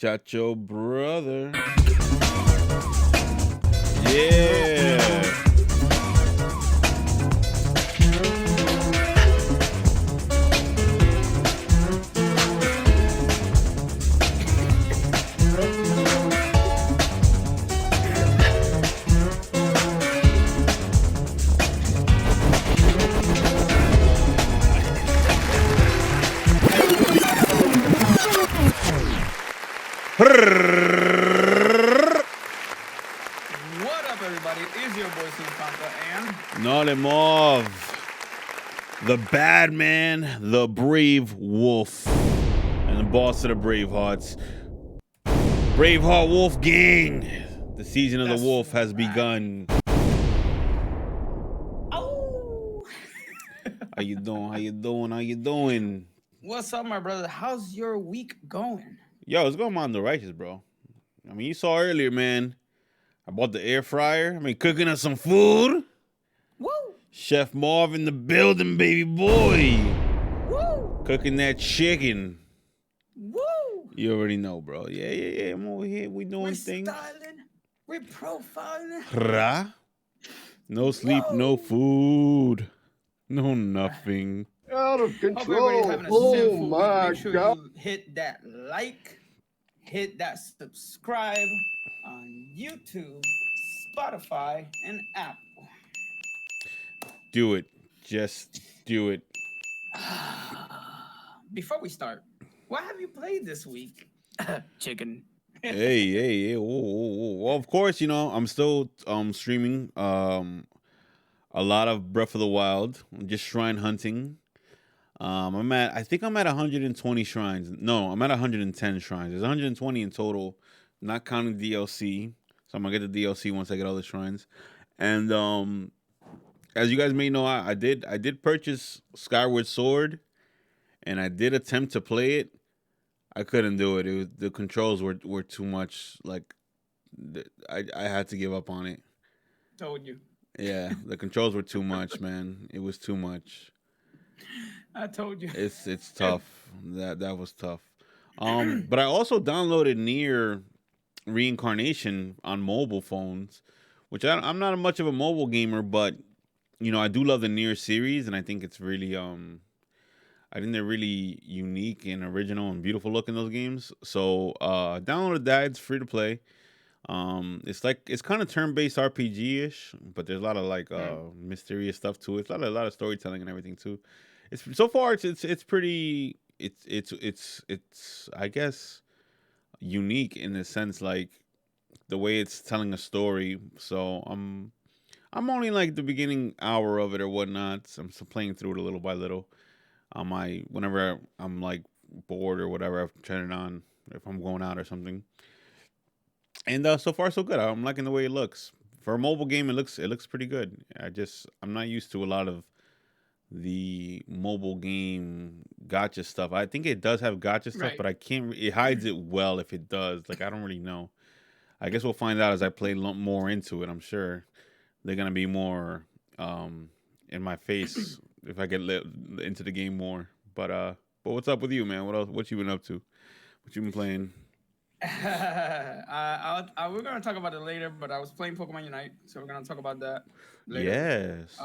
Chacho brother. Yeah. What up, everybody? It is your boy Sinfanta, and No le move. The bad man, the brave wolf, and the boss of the Bravehearts. Braveheart Wolf Gang. The season of the that's wolf has right. begun. Oh, How you doing? How you doing? How you doing? what's up, my brother? How's your week going? Yo, it's going on the righteous, bro. I mean, you saw earlier, man. I bought the air fryer. I mean, cooking us some food. Woo, Chef Marv in the building, baby boy. woo, Cooking that chicken. woo. You already know, bro. Yeah. I'm over here. We We're doing things. styling, we're profiling. Rah. No sleep, no Whoa. food, no nothing. Out of Hope everybody's control. having a Oh sinful week. my Make sure God. you hit that like, hit that subscribe on YouTube, Spotify, and Apple. Do it. Just do it. Before we start, what have you played this week? Chicken. Hey. Whoa. Well, of course, you know, I'm still streaming a lot of Breath of the Wild. I'm just shrine hunting. I think I'm at 120 shrines. No, I'm at 110 shrines. There's 120 in total, not counting DLC. So I'm gonna get the DLC once I get all the shrines. And as you guys may know, I did purchase Skyward Sword, and I did attempt to play it. I couldn't do it. The controls were too much. Like I had to give up on it. Told you. Yeah, the controls were too much, man. It was too much. I told you. It's tough. That was tough. But I also downloaded Near Reincarnation on mobile phones, which I'm not much of a mobile gamer, but you know I do love the Near series, and I think it's really I think they're really unique and original and beautiful looking those games. So downloaded that. It's free to play. It's kind of turn based RPG ish, but there's a lot of like mysterious stuff to it. A lot of storytelling and everything too. It's so far it's pretty it's I guess unique in the sense like the way it's telling a story. So I'm only like the beginning hour of it or whatnot. So I'm still playing through it a little by little. Whenever I'm like bored or whatever, I turn it on if I'm going out or something. And so far so good. I'm liking the way it looks. For a mobile game, it looks pretty good. I'm not used to a lot of the mobile game gotcha stuff. I think it does have gotcha stuff, Right. but I can't. It hides it well if it does. Like I don't really know. I guess we'll find out as I play more into it. I'm sure they're gonna be more in my face if I get into the game more. But what's up with you, man? What else? What you been up to? What you been playing? We're gonna talk about it later, but I was playing Pokemon Unite, so we're gonna talk about that later. Yes.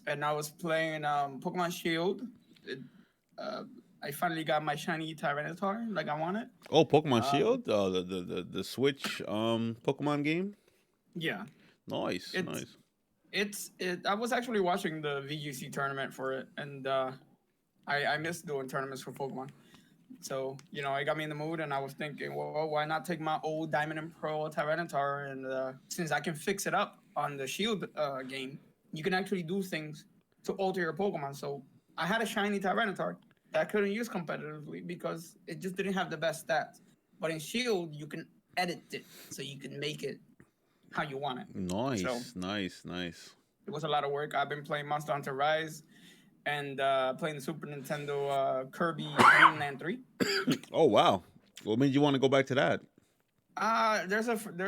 And I was playing Pokemon Shield. It, uh, I finally got my shiny Tyranitar like I wanted. Oh, Pokemon Um, Shield, the Switch Pokemon game. yeah, Nice, it's nice. it. I was actually watching the VGC tournament for it, and I miss doing tournaments for Pokemon. So, it got me in the mood, and I was thinking, well, why not take my old Diamond and Pearl Tyranitar, and since I can fix it up on the Shield game, you can actually do things to alter your Pokemon. So I had a shiny Tyranitar that I couldn't use competitively because it just didn't have the best stats. But in Shield, you can edit it, so you can make it how you want it. So Nice. it was a lot of work. I've been playing Monster Hunter Rise and playing the Super Nintendo Kirby Dream Land 3. Oh wow. What made you want to go back to that? There's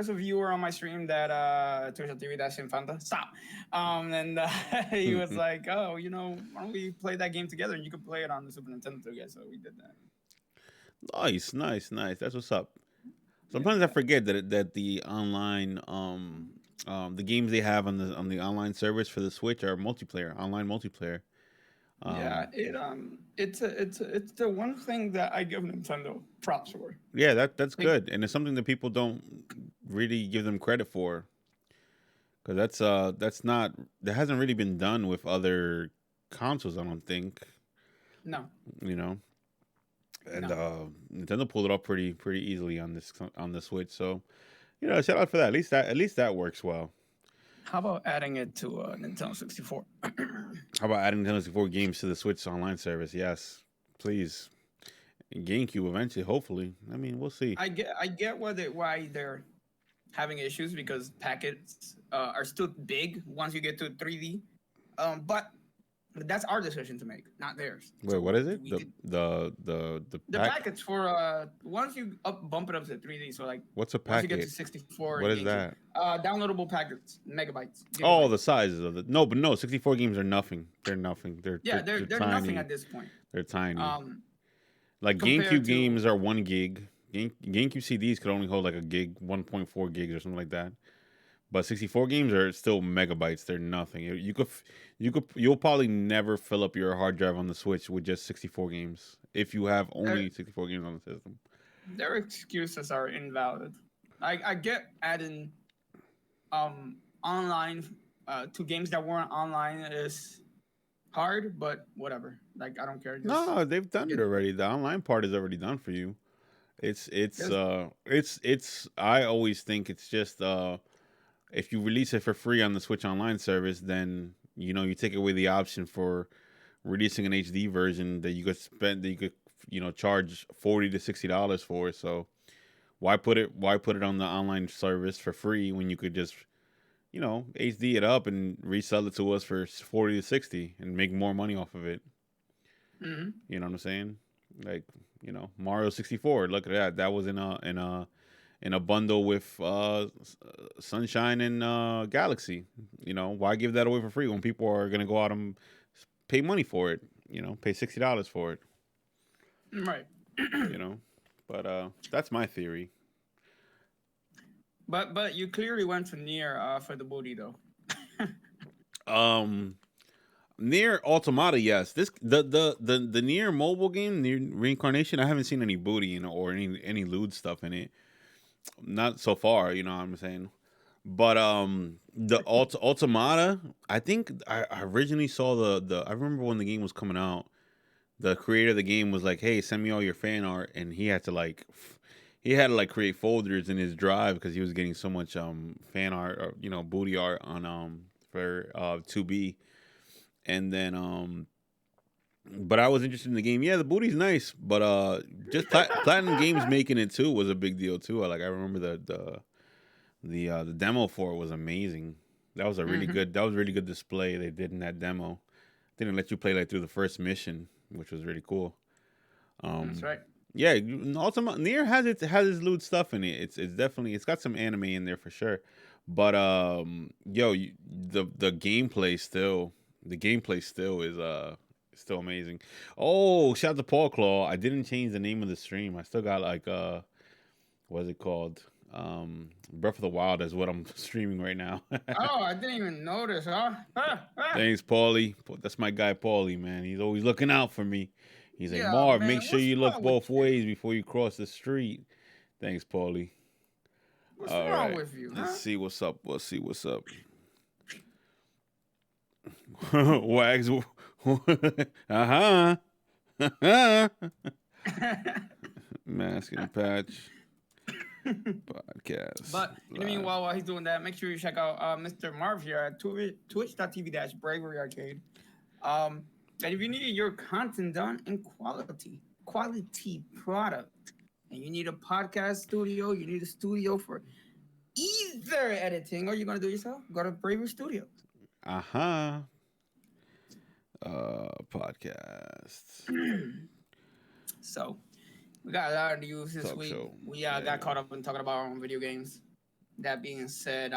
a viewer on my stream that Twitch TV that's Sinfanta. Stop. And he was like, "Oh, why don't we play that game together? And you can play it on the Super Nintendo together." So we did that. Nice, nice, nice. That's what's up. Sometimes I forget that the online the games they have on the online service for the Switch are multiplayer, online multiplayer. Yeah, Um, it's the one thing that I give Nintendo props for. yeah, that's Like, good, and it's something that people don't really give them credit for because that's not that hasn't really been done with other consoles. I don't think, no, you know, and no. Nintendo pulled it off pretty easily on the Switch. So shout out for that. At least that works well. How about adding it to Nintendo 64? How about adding Nintendo 64 games to the Switch online service? Yes, please. And GameCube eventually, hopefully. I mean, we'll see. I get why they're having issues because packets are still big once you get to 3D. But that's our decision to make, not theirs. Wait, So what is it? we did The the pack. packets for once you bump it up to 3D. So like What's a once you get to packet? 64 What and is GameCube, that? downloadable packets, megabytes, Oh, the gigabytes. sizes of it. No, but no, 64 games are nothing. They're nothing. Yeah, They're they're nothing tiny. at this point. They're tiny. Um, Like compared GameCube to games are 1 gig. GameCube CDs could only hold like a gig, 1.4 gigs or something like that. But 64 games are still megabytes. They're nothing. You'll probably never fill up your hard drive on the Switch with just 64 games if you have their only 64 games on the system. their excuses are invalid. I get adding online to games that weren't online is hard, but whatever. Like I don't care. Just No, they've done it get already. The online part is already done for you. just It's I always think it's just if you release it for free on the Switch Online service, then you take away the option for releasing an HD version that you could charge $40 to $60 for. So why put it on the online service for free when you could just HD it up and resell it to us for 40 to 60 and make more money off of it. mm-hmm. You know what I'm saying? Like Mario 64. Look at that. That was in a bundle with Sunshine and Galaxy. Why give that away for free when people are gonna go out and pay money for it? Pay $60 for it. Right. You know, but that's my theory. But you clearly went to near for the booty though. Um, Near Automata, yes. This the near mobile game, near Reincarnation. I haven't seen any booty or any lewd stuff in it. Not so far. You know what I'm saying. But the Automata, I think I originally saw the. I remember when the game was coming out. The creator of the game was like, "Hey, send me all your fan art," and he had to like create folders in his drive because he was getting so much fan art or booty art on for 2B, and then but I was interested in the game. Yeah, the booty's nice, but just Platinum Games making it too was a big deal too. I remember the demo for it was amazing. Mm-hmm. That was a really good display they did in that demo. They didn't let you play like through the first mission, which was really cool. That's Um, right. yeah, Ultima Nier has its lewd stuff in it. It's definitely it's got some anime in there for sure. But the gameplay still is still amazing. Oh, shout out to Paul Claw. I didn't change the name of the stream. I still got like what's it called? Breath of the Wild is what I'm streaming right now. Oh, I didn't even notice, huh? Thanks, Paulie. That's my guy, Paulie, man. He's always looking out for me. He's like, Yeah, Marv, make man. sure What's you look wrong with both you? ways before you cross the street. Thanks, Paulie. What's All wrong right. with you, Let's huh? see what's up. Let's see what's up. Wags. Uh huh. Mask and Patch podcast But in the live. meanwhile, while he's doing that, make sure you check out Mr. Marv here at twitch.tv/Bravery Arcade. And if you need your content done in quality product, and you need a podcast studio, you need a studio for either editing or you're gonna do it yourself, go to Bravery Studios. Uh huh. Podcast So we got a lot of news this talk week. show. We got Yeah. caught up in talking about our own video games. That being said,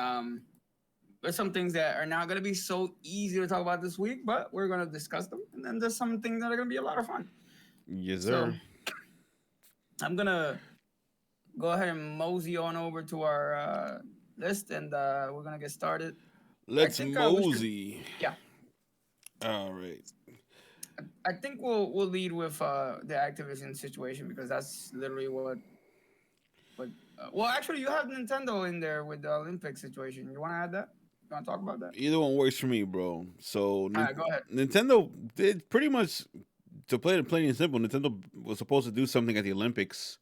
there's some things that are not gonna be so easy to talk about this week, but we're gonna discuss them. And then there's some things that are gonna be a lot of fun. Yes, So sir. I'm gonna go ahead and mosey on over to our list, and we're gonna get started. I Let's think we should, mosey. yeah. All right. I think we'll lead with the Activision situation because that's literally what. Well, actually, you have Nintendo in there with the Olympic situation. You want to add that? You want to talk about that? Either one works for me, bro. So All right, go ahead. Nintendo did pretty much, to play it plain and simple. Nintendo was supposed to do something at the Olympics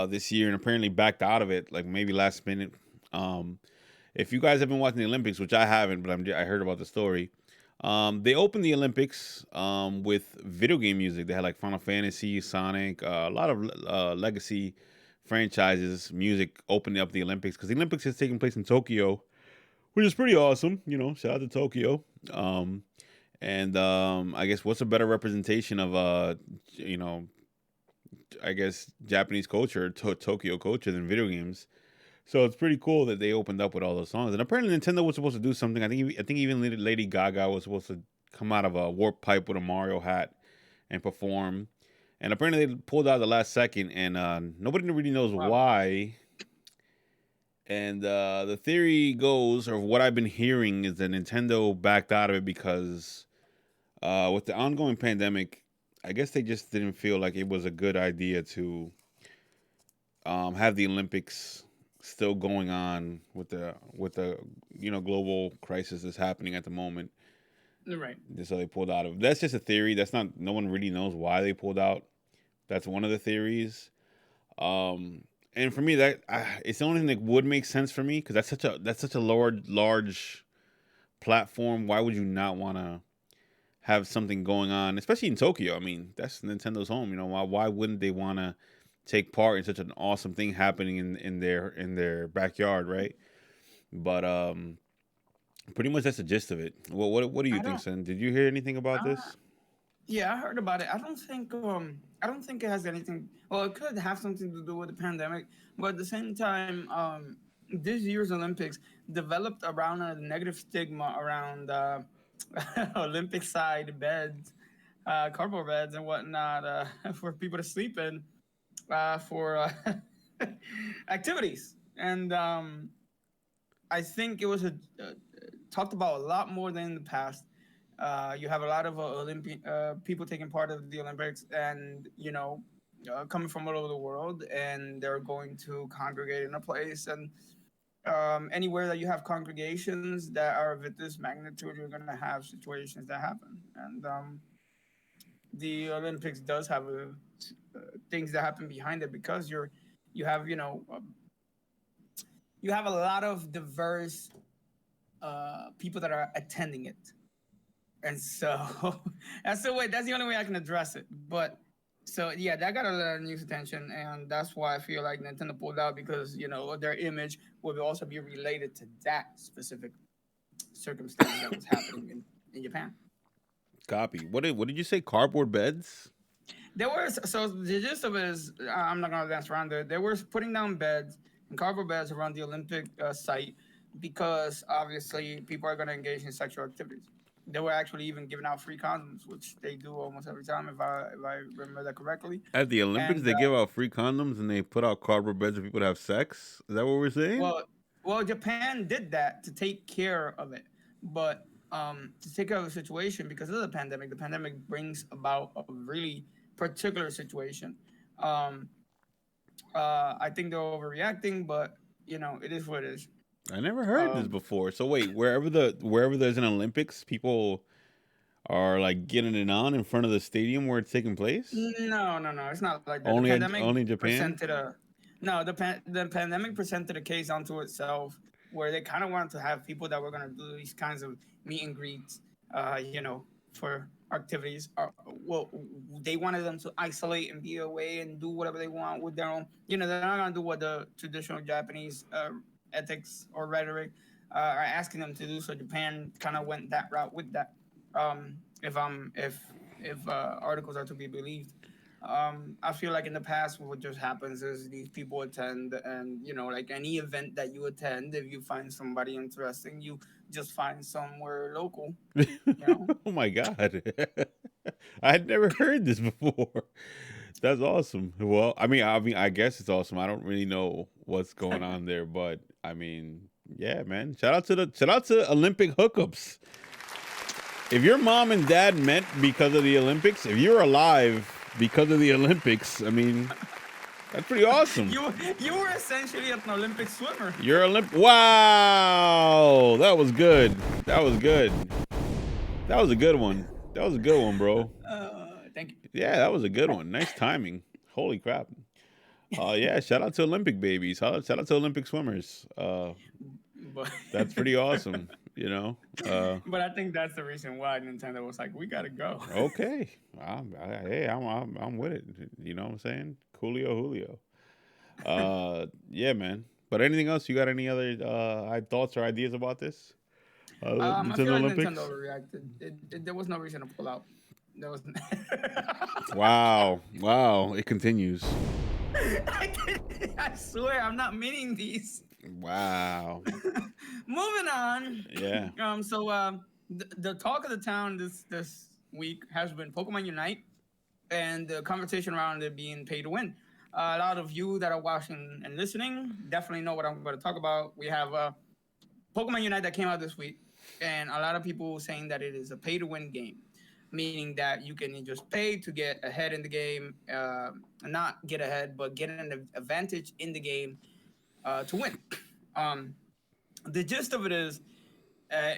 this year, and apparently backed out of it, like maybe last minute. Um, if you guys have been watching the Olympics, which I haven't, but I heard about the story. They opened the Olympics with video game music. They had like Final Fantasy, Sonic, a lot of legacy franchises music opening up the Olympics, because the Olympics is taking place in Tokyo, which is pretty awesome. Shout out to Tokyo. Um, and I guess what's a better representation of you know, I guess Japanese culture, Tokyo culture, than video games. So it's pretty cool that they opened up with all those songs. And apparently Nintendo was supposed to do something. I think even Lady Gaga was supposed to come out of a warp pipe with a Mario hat and perform. And apparently they pulled out the last second, and nobody really knows Wow. why. And the theory goes, or what I've been hearing, is that Nintendo backed out of it because with the ongoing pandemic, I guess they just didn't feel like it was a good idea to have the Olympics still going on with the global crisis that's happening at the moment. Right. So they pulled out of. That's just a theory. That's not. No one really knows why they pulled out. That's one of the theories. Um, and for me, that it's the only thing that would make sense for me, because that's such a large platform. Why would you not want to have something going on, especially in Tokyo? I mean, that's Nintendo's home. Why wouldn't they want to take part in such an awesome thing happening in their backyard, right? But pretty much that's the gist of it. What do you I think, don't. son? Did you hear anything about Uh, this? yeah, I heard about it. I don't think it has anything. Well, it could have something to do with the pandemic, but at the same time, this year's Olympics developed around a negative stigma around Olympic side beds, cardboard beds, and whatnot for people to sleep in for activities. And I think it was talked about a lot more than in the past. You have a lot of Olympic people taking part of the Olympics, and coming from all over the world, and they're going to congregate in a place. And anywhere that you have congregations that are of this magnitude, you're going to have situations that happen. And the Olympics does have things that happen behind it because you have you have a lot of diverse people that are attending it. And so that's the way. That's the only way I can address it. But so yeah, that got a lot of news attention, and that's why I feel like Nintendo pulled out because their image would also be related to that specific circumstance that was happening in Japan. Copy. What did you say? Cardboard beds? There was so the gist of it is I'm not gonna dance around there. They were putting down beds and cardboard beds around the Olympic site because obviously people are gonna engage in sexual activities. They were actually even giving out free condoms, which they do almost every time if I remember that correctly. At the Olympics, And they give out free condoms and they put out cardboard beds for people to have sex. Is that what we're saying? well, Japan did that to take care of it, but to take care of the situation because of the pandemic. The pandemic brings about a really particular situation. Um, I think they're overreacting, but it is what it is. I never heard this Um, before. So wait, wherever there's an Olympics, people are like getting it on in front of the stadium where it's taking place. no, no, no, it's not like that. The pandemic Only in Japan. presented a no. The pandemic presented a case onto itself where they kind of wanted to have people that were going to do these kinds of meet and greets, for activities. Well, they wanted them to isolate and be away and do whatever they want with their own. They're not going to do what the traditional Japanese ethics or rhetoric are asking them to do. So Japan kind of went that route with that. If articles are to be believed. I feel like in the past, what just happens is these people attend, and like any event that you attend, if you find somebody interesting, you just find somewhere local. You know, Oh my god, I had never heard this before. That's awesome. Well, I mean, I guess it's awesome. I don't really know what's going on there, but I mean, yeah, man. Shout out to Olympic hookups. If your mom and dad met because of the Olympics, if you're alive because of the Olympics, I mean, that's pretty awesome. You were essentially an Olympic swimmer. You're Olymp. Wow, that was good. That was good. That was a good one. That was a good one, bro. Thank you. Yeah, that was a good one. Nice timing. Holy crap. Yeah, shout out to Olympic babies. Shout out to Olympic swimmers. But That's pretty awesome. but I think that's the reason why Nintendo was like, we gotta go. Okay. Hey, I'm with it. You know what I'm saying? Julio. Yeah, man. But anything else? You got any other thoughts or ideas about this? I feel Nintendo like Nintendo Olympics. overreacted. There was no reason to pull out. There was. Wow. It continues. I swear, I'm not meaning these. Wow. Moving on. Yeah. The talk of the town this week has been Pokemon Unite and the conversation around it being pay to win. A lot of you that are watching and listening definitely know what I'm going to talk about. We have Pokemon Unite that came out this week, and a lot of people saying that it is a pay to win game, meaning that you can just pay to get ahead in the game, not get ahead, but get an advantage in the game to win. Um, the gist of it is,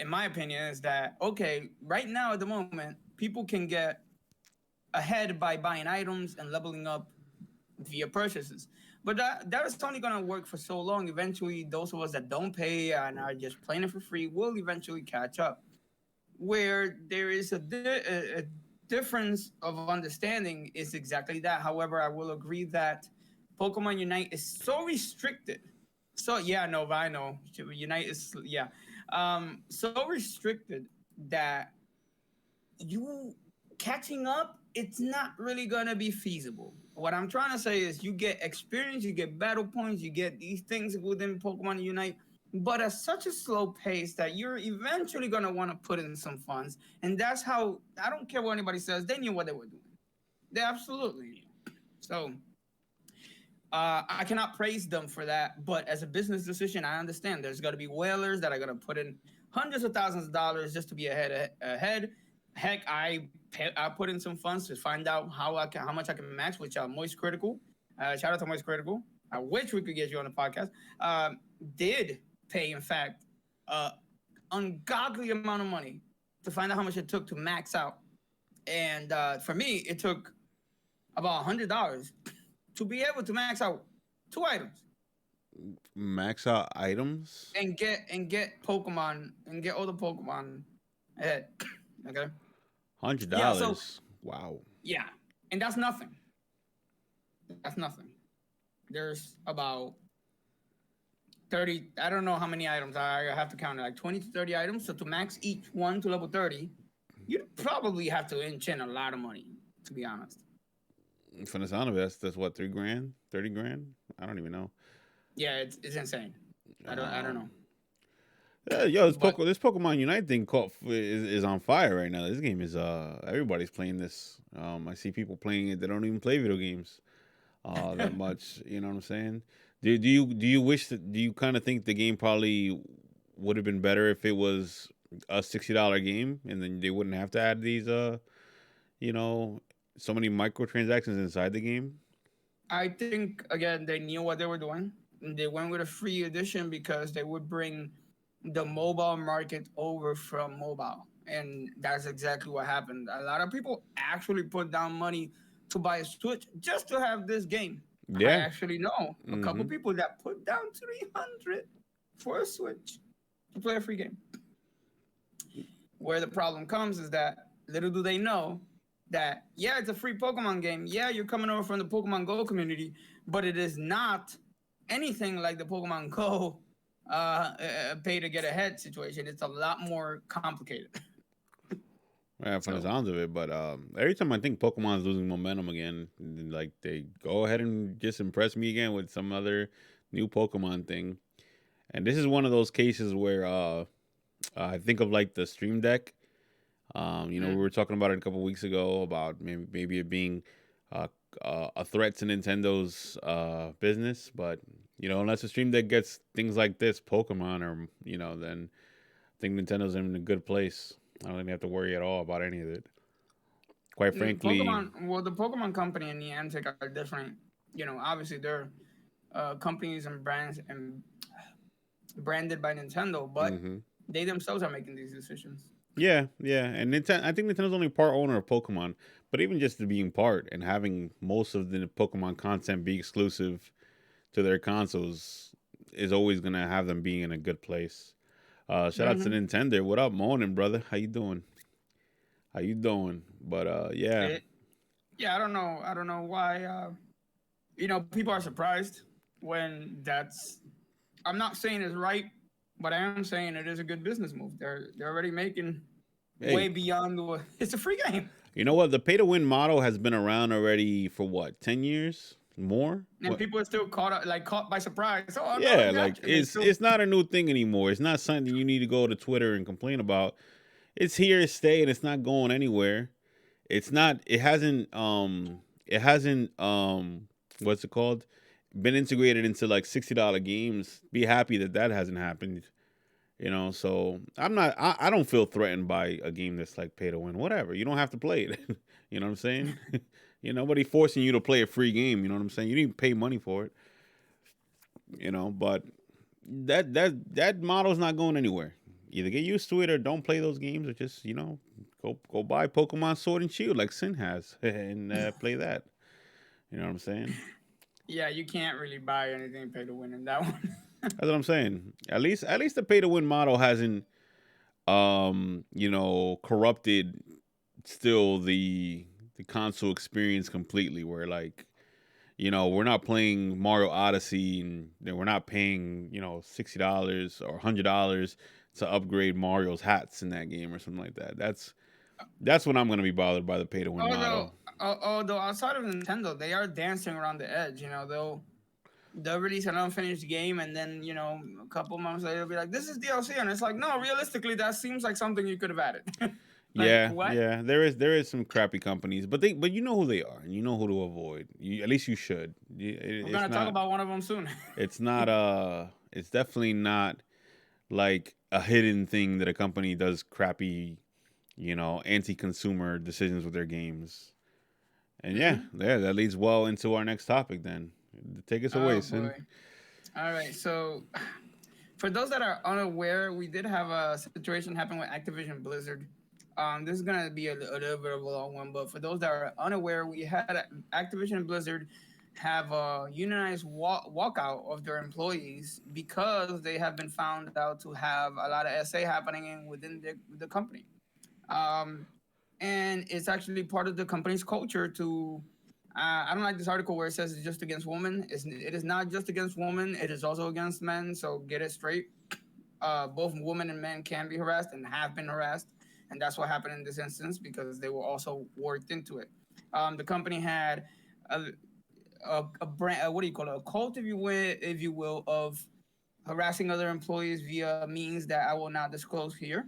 in my opinion, is that okay, right now at the moment, people can get ahead by buying items and leveling up via purchases. But that is only gonna work for so long. Eventually, those of us that don't pay and are just playing it for free will eventually catch up. Where there is a difference of understanding is exactly that. However, I will agree that Pokemon Unite is so restricted. So yeah, Nova, I know Unite is so restricted that you catching up, it's not really gonna be feasible. What I'm trying to say is you get experience, you get battle points, you get these things within Pokemon Unite, but at such a slow pace that you're eventually gonna want to put in some funds. And that's how I don't care what anybody says, they knew what they were doing. They absolutely knew. So I cannot praise them for that, but as a business decision, I understand there's going to be whalers that are going to put in hundreds of thousands of dollars just to be ahead. Heck, I put in some funds to find out how much I can max, which Moist Critical. Shout out to Moist Critical. I wish we could get you on the podcast. Did pay, in fact, ungodly amount of money to find out how much it took to max out. And for me, it took about $100 to be able to max out two items Max out items. and get Pokemon and get all the Pokemon ahead. Okay. hundred Yeah. So dollars. Wow. yeah, and that's nothing. That's nothing. There's about 30. I don't know how many items. I have to count it, like 20 to 30 items. So to max each one to level 30, you'd probably have to inch in a lot of money. To be honest. From the sound of it, that's what, 3 grand, 30 grand. I don't even know. Yeah, it's insane. I don't know. Um, yeah, yo, But This Pokemon Unite thing is on fire right now. This game is everybody's playing this. I see people playing it that don't even play video games that much. You know what I'm saying? Do you kind of think the game probably would have been better if it was a $60 game and then they wouldn't have to add these you know so many microtransactions inside the game? I think again they knew what they were doing. They went with a free edition because they would bring the mobile market over from mobile, and that's exactly what happened. A lot of people actually put down money to buy a Switch just to have this game. I Yeah. actually know a couple Mm-hmm. people that put down 300 for a Switch to play a free game. Where the problem comes is that little do they know that yeah, it's a free Pokemon game. Yeah, you're coming over from the Pokemon Go community, but it is not anything like the Pokemon Go pay to get ahead situation. It's a lot more complicated. Yeah, from the So sounds of it, but every time I think Pokemon's losing momentum again, like they go ahead and just impress me again with some other new Pokemon thing. And this is one of those cases where I think of like the Stream Deck. We mm, were talking about it a couple weeks ago about maybe it being a threat to Nintendo's business. But unless the Stream Deck gets things like this, Pokemon, or then I think Nintendo's in a good place. I don't think they have to worry at all about any of it. Quite frankly, The Pokemon company and Niantic are different. Obviously they're companies and brands and branded by Nintendo, but hmm they themselves are making these decisions. yeah, and I think Nintendo's only part owner of Pokemon, but even just to being part and having most of the Pokemon content be exclusive to their consoles is always gonna have them being in a good place. Shout out to Mm-hmm. Nintendo. What up, morning, brother? How you doing? How you doing? But yeah, It, yeah, I don't know. I don't know why. People are surprised when that's. I'm not saying it's right, but I am saying it is a good business move. They're already making way hey, beyond what it's a free game, you know what? The pay to win model has been around already for what, 10 years more? and What? people are still caught by surprise. Oh no, Yeah, gotcha! like And they it's still. it's not a new thing anymore. It's not something you need to go to Twitter and complain about. It's here to stay, and it's not going anywhere. It's not. It hasn't. It hasn't. What's it called? Been integrated into like $60 games. Be happy that that hasn't happened. So I'm not. I don't feel threatened by a game that's like pay to win. Whatever. You don't have to play it. You know what I'm saying? Nobody forcing you to play a free game. You know what I'm saying? You didn't pay money for it. But that model's not going anywhere. Either get used to it or don't play those games, or just go buy Pokemon Sword and Shield like Sin has and play that. You know what I'm saying? Yeah, you can't really buy anything pay to win in that one. That's what I'm saying. At least the pay to win model hasn't corrupted still the console experience completely. Where like we're not playing Mario Odyssey and we're not paying $60 or $100 to upgrade Mario's hats in that game or something like that. That's when I'm gonna be bothered by the pay to win although, model. although outside of Nintendo, they are dancing around the edge. They'll release an unfinished game, and then a couple months later, they'll be like, "This is DLC," and it's like, no, realistically, that seems like something you could have added. Like Yeah, what? yeah. There is some crappy companies, but you know who they are and you know who to avoid. At least you should. We're It's gonna talk not. about one of them soon. It's not. It's definitely not like a hidden thing that a company does crappy, anti-consumer decisions with their games. And yeah, Hmm. yeah, that leads well into our next topic. Then take us away, Oh Sin. boy. All right. So, for those that are unaware, we did have a situation happen with Activision Blizzard. This is gonna be a little bit of a long one, but for those that are unaware, we had Activision Blizzard have a unionized walkout of their employees because they have been found out to have a lot of SA happening within the company. Um, and it's actually part of the company's culture to. I don't like this article where it says it's just against women. It is not just against women. It is also against men. So get it straight. Both women and men can be harassed and have been harassed, and that's what happened in this instance because they were also worked into it. The company had a, a brand, what do you call it, a cult, if you will, of harassing other employees via means that I will not disclose here.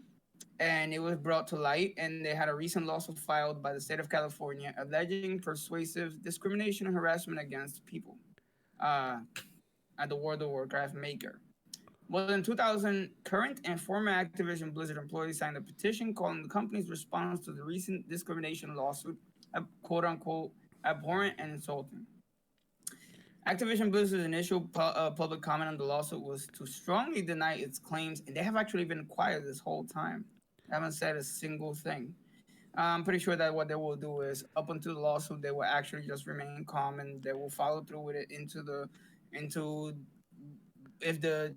And it was brought to light, and they had a recent lawsuit filed by the state of California alleging persuasive discrimination and harassment against people uh, at the World of Warcraft maker. More than 2,000 current and former Activision Blizzard employees signed a petition calling the company's response to the recent discrimination lawsuit quote unquote abhorrent and insulting. Activision Blizzard's initial public comment on the lawsuit was to strongly deny its claims, and they have actually been quiet this whole time. They haven't said a single thing. I'm pretty sure that what they will do is, up until the lawsuit, they will actually just remain calm and they will follow through with it into if the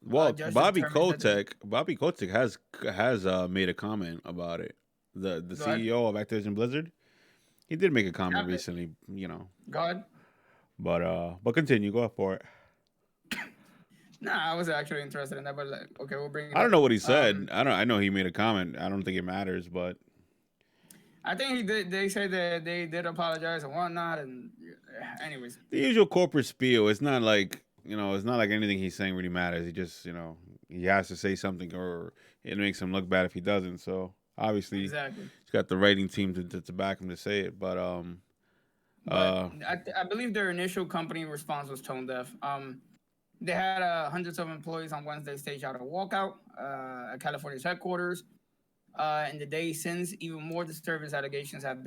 Well, judge determines that they Bobby Kotick has made a comment about it. The go ahead. CEO of Activision Blizzard, he did make a Yeah, comment recently. go ahead. But continue, go for it. Nah, I was actually interested in that, but like, okay, we'll bring it I don't up. know what he said. I know he made a comment. I don't think it matters, but I think he did. They say that they did apologize and whatnot, and anyways, the usual corporate spiel. It's not like anything he's saying really matters. He just he has to say something, or it makes him look bad if he doesn't. So obviously exactly. he's got the writing team to back him to say it. But but Uh, I believe their initial company response was tone deaf. They had hundreds of employees on Wednesday stage out a walkout at California's headquarters. In the days since, even more disturbance allegations have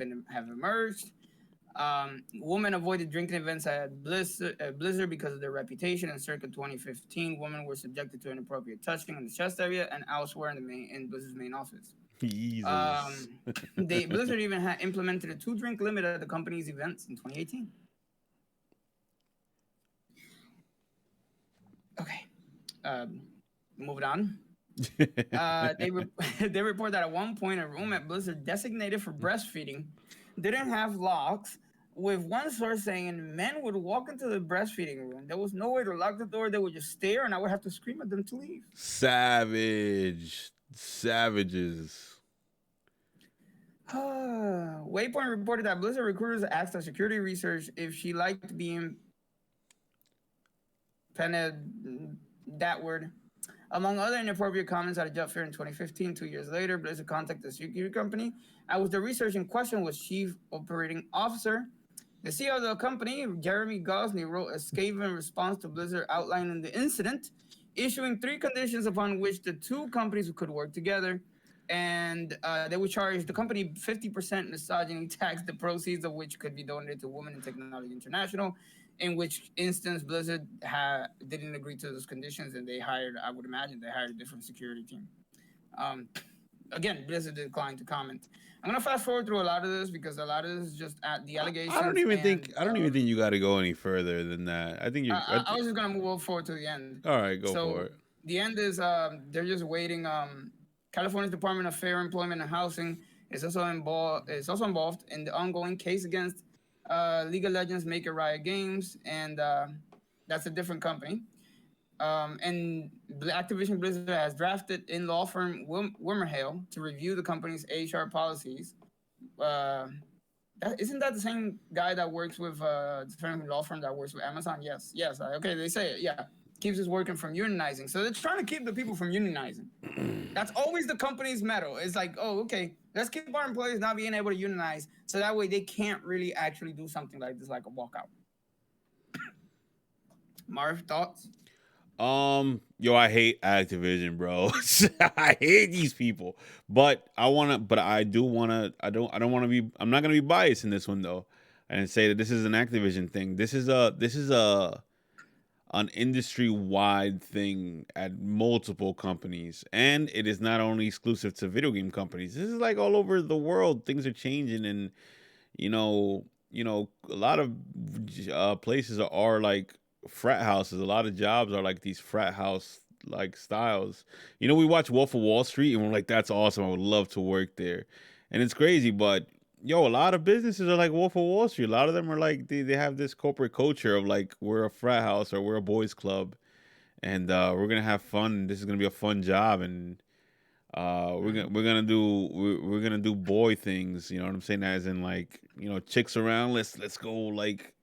emerged. Women avoided drinking events at Blizzard because of their reputation. In circa 2015, women were subjected to inappropriate touching in the chest area and elsewhere in Blizzard's main office. Jesus. Blizzard even had implemented a two-drink limit at the company's events in 2018. Okay, um, moving on. They report that at one point a room at Blizzard designated for breastfeeding didn't have locks. With one source saying men would walk into the breastfeeding room. There was no way to lock the door. They would just stare, and I would have to scream at them to leave. Savage. Savages. Waypoint reported that Blizzard recruiters asked her security research if she liked being penned that word. Among other inappropriate comments at a job fair in 2015, 2 years later, Blizzard contacted the security company. And with the research in question was Chief Operating Officer. The CEO of the company, Jeremy Gosney, wrote a scathing response to Blizzard outlining the incident, issuing three conditions upon which the two companies could work together. And they would charge the company 50% misogyny tax, the proceeds of which could be donated to Women in Technology International. In which instance, Blizzard didn't agree to those conditions, and they hired. I would imagine they hired a different security team. Um, Again, Blizzard declined to comment. I'm gonna fast forward through a lot of this because a lot of this is just at the I don't allegations, even think and I don't even think you got to go any further than that. I think I was just gonna move forward to the end. all right, go So for it. the end is they're just waiting. California's Department of Fair Employment and Housing is also involved in the ongoing case against League of Legends Make It Riot Games, and that's a different company. And Activision Blizzard has drafted in law firm Wilmerhale to review the company's HR policies. Uh, isn't that the same guy that works with the same law firm that works with Amazon? Yes, yes. Okay, they say it. Yeah, keeps us working from unionizing. So they're trying to keep the people from unionizing. That's always the company's motto. It's like, oh, okay, let's keep our employees not being able to unionize, so that way they can't really actually do something like this, like a walkout. Marv, thoughts? Yo, I hate Activision, bro. I hate these people. But I do wanna, I don't wanna be, I'm not gonna be biased in this one though, and say that this is an Activision thing. This is a an industry wide thing at multiple companies, and it is not only exclusive to video game companies. This is like all over the world. Things are changing, and a lot of places are like frat houses. A lot of jobs are like these frat house like styles. We watch Wolf of Wall Street and we're like, that's awesome. I would love to work there, and it's crazy, but. Yo, a lot of businesses are like Wolf of Wall Street. A lot of them are like they have this corporate culture of like we're a frat house or we're a boys club, and we're gonna have fun. This is gonna be a fun job, and we're gonna do boy things. You know what I'm saying? As in like chicks around. Let's go like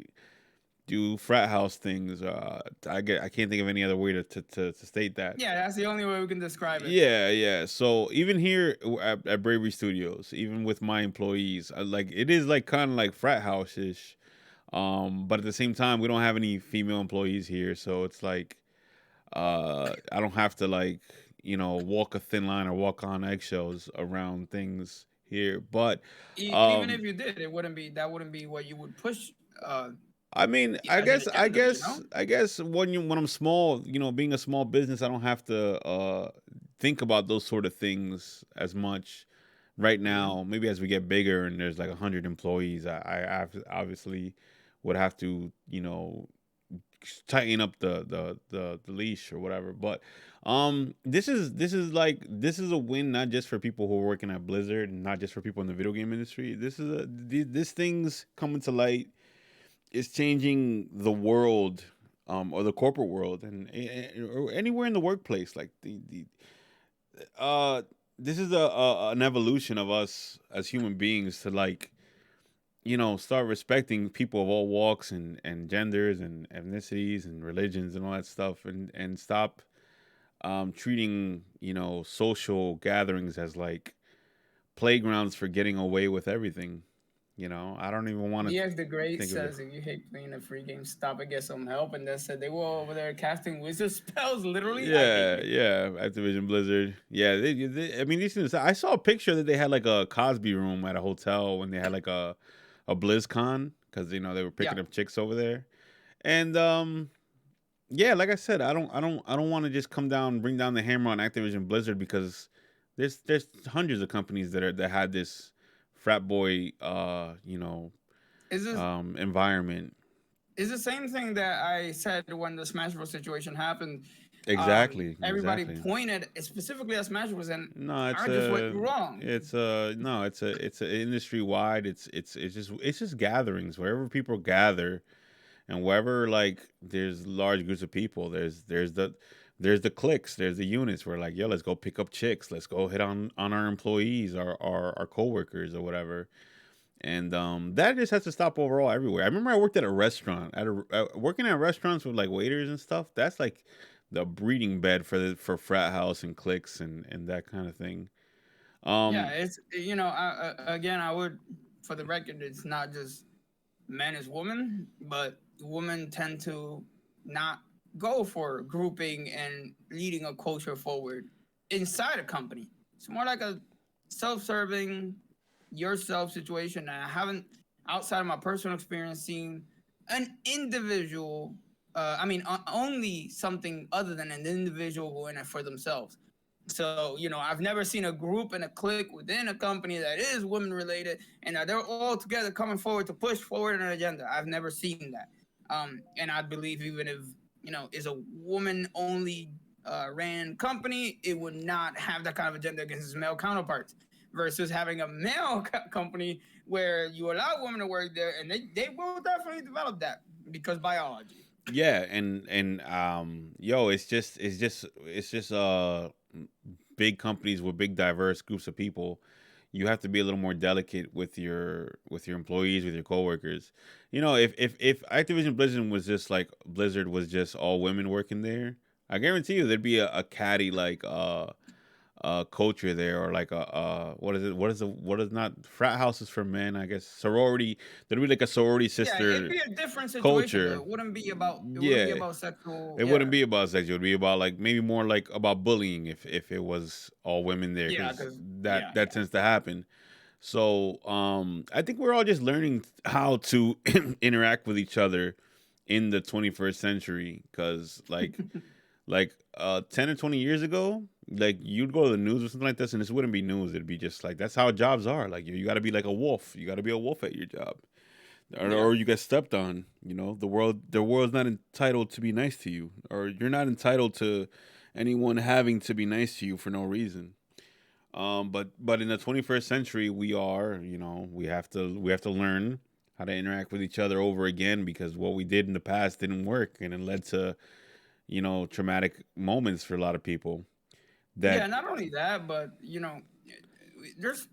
do frat house things. I can't think of any other way to state that. Yeah, that's the only way we can describe it. Yeah, yeah. So even here at Bravery Studios, even with my employees, like it is like kind of like frat house ish. But at the same time, we don't have any female employees here, so it's like I don't have to like walk a thin line or walk on eggshells around things here. But Even if um, you did, that wouldn't be what you would push I mean, as an agenda. I guess when I'm small, being a small business, I don't have to think about those sort of things as much right Mm-hmm. now. Maybe as we get bigger and there's like 100 employees, obviously would have to tighten up the leash or whatever. But this is a win not just for people who are working at Blizzard and not just for people in the video game industry. This thing's coming to light. It's changing the world, or the corporate world, and or anywhere in the workplace. Like the uh, this is an evolution of us as human beings to like start respecting people of all walks and genders and ethnicities and religions and all that stuff, and stop treating social gatherings as like playgrounds for getting away with everything. I don't even want to DX the Great think of it. says if you hate playing a free game, stop and get some help. And then said they were over there casting wizard spells. Literally, I hate Yeah, you. yeah, Activision Blizzard. Yeah, I mean, these things. I saw a picture that they had like a Cosby room at a hotel when they had like a BlizzCon because they were Yeah. picking up chicks over there. And yeah, like I said, I don't want to just come down, bring down the hammer on Activision Blizzard because there's hundreds of companies that had this frat boy Is this environment. It's the same thing that I said when the Smash Bros. Situation happened. Exactly, Everybody exactly. pointed specifically at Smash Bros. And No, I just went wrong. it's a industry wide. It's just gatherings wherever people gather, and wherever like there's large groups of people. There's the cliques, there's the units where like, yo, let's go pick up chicks, let's go hit on our employees, our coworkers or whatever. And that just has to stop overall everywhere. I remember I worked at a restaurant, working at restaurants with like waiters and stuff. That's like the breeding bed for frat house and cliques and that kind of thing. Yeah, Um, it's again, I would, for the record, it's not just men as women, but women tend to not go for grouping and leading a culture forward inside a company. It's more like a self-serving yourself situation. And I haven't, outside of my personal experience, seen an individual. Only something other than an individual going it for themselves. So, I've never seen a group and a clique within a company that is women related and that they're all together coming forward to push forward an agenda. I've never seen that. And I believe even if, is a woman only ran company, it would not have that kind of agenda against its male counterparts versus having a male company where you allow women to work there and they will definitely develop that because biology. yeah, and yo, it's just big companies with big diverse groups of people. You have to be a little more delicate with your employees, with your coworkers. If Activision Blizzard was just all women working there, I guarantee you there'd be a catty like culture there, or like what is not frat houses for men, I guess sorority. There'd be like a sorority Yeah, it'd sister be a different situation though. culture. It wouldn't be about Yeah, sexual. it wouldn't Yeah, be about sex. It would be about like maybe more like about bullying if it was all women there, yeah, because because that yeah, that tends to happen. So I think we're all just learning how to interact with each other in the 21st century, because like 10 or 20 years ago, like you'd go to the news or something like this and this wouldn't be news. It'd be just like that's how jobs are. Like you got to be like a wolf. You got to be a wolf at your job, yeah, or you get stepped on. The world's not entitled to be nice to you, or you're not entitled to anyone having to be nice to you for no reason. But in the 21st century, we are, we have to learn how to interact with each other over again, because what we did in the past didn't work, and it led to traumatic moments for a lot of people. yeah. That Not only that, but there's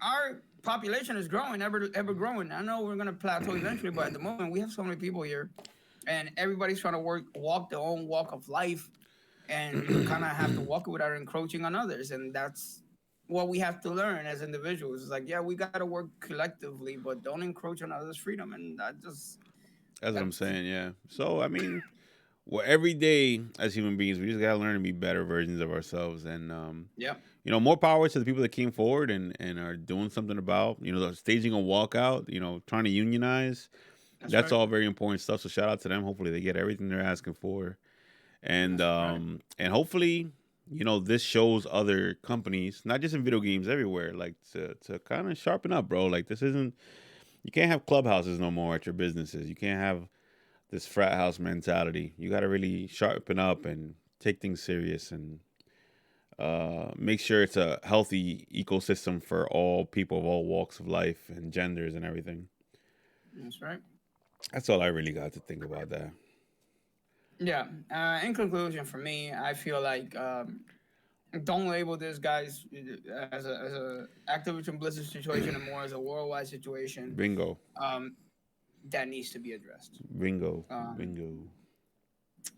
our population is growing, ever growing. I know we're gonna plateau eventually, but at the moment we have so many people here, and everybody's trying to walk their own walk of life, and you kind of have to walk it without encroaching on others, and that's what we have to learn as individuals. It's like, yeah, we got to work collectively, but don't encroach on others' freedom, and that's what I'm that's saying. Yeah. So I mean, well, every day as human beings, we just gotta learn to be better versions of ourselves, and yeah, more power to the people that came forward and are doing something about, staging a walkout, trying to unionize. that's That's right, all very important stuff. So shout out to them. Hopefully they get everything they're asking for, and that's right. hopefully this shows other companies, not just in video games, everywhere, like to kind of sharpen up, bro. Like this isn't, you can't have clubhouses no more at your businesses. You can't have this frat house mentality. You got to really sharpen up and take things serious, and make sure it's a healthy ecosystem for all people of all walks of life and genders and everything. That's right. That's all I really got to think about that. Yeah. In conclusion, for me, I feel like don't label this guys as a Activision Blizzard situation and more as a worldwide situation Bingo, um, that needs to be addressed. bingo, Um, bingo.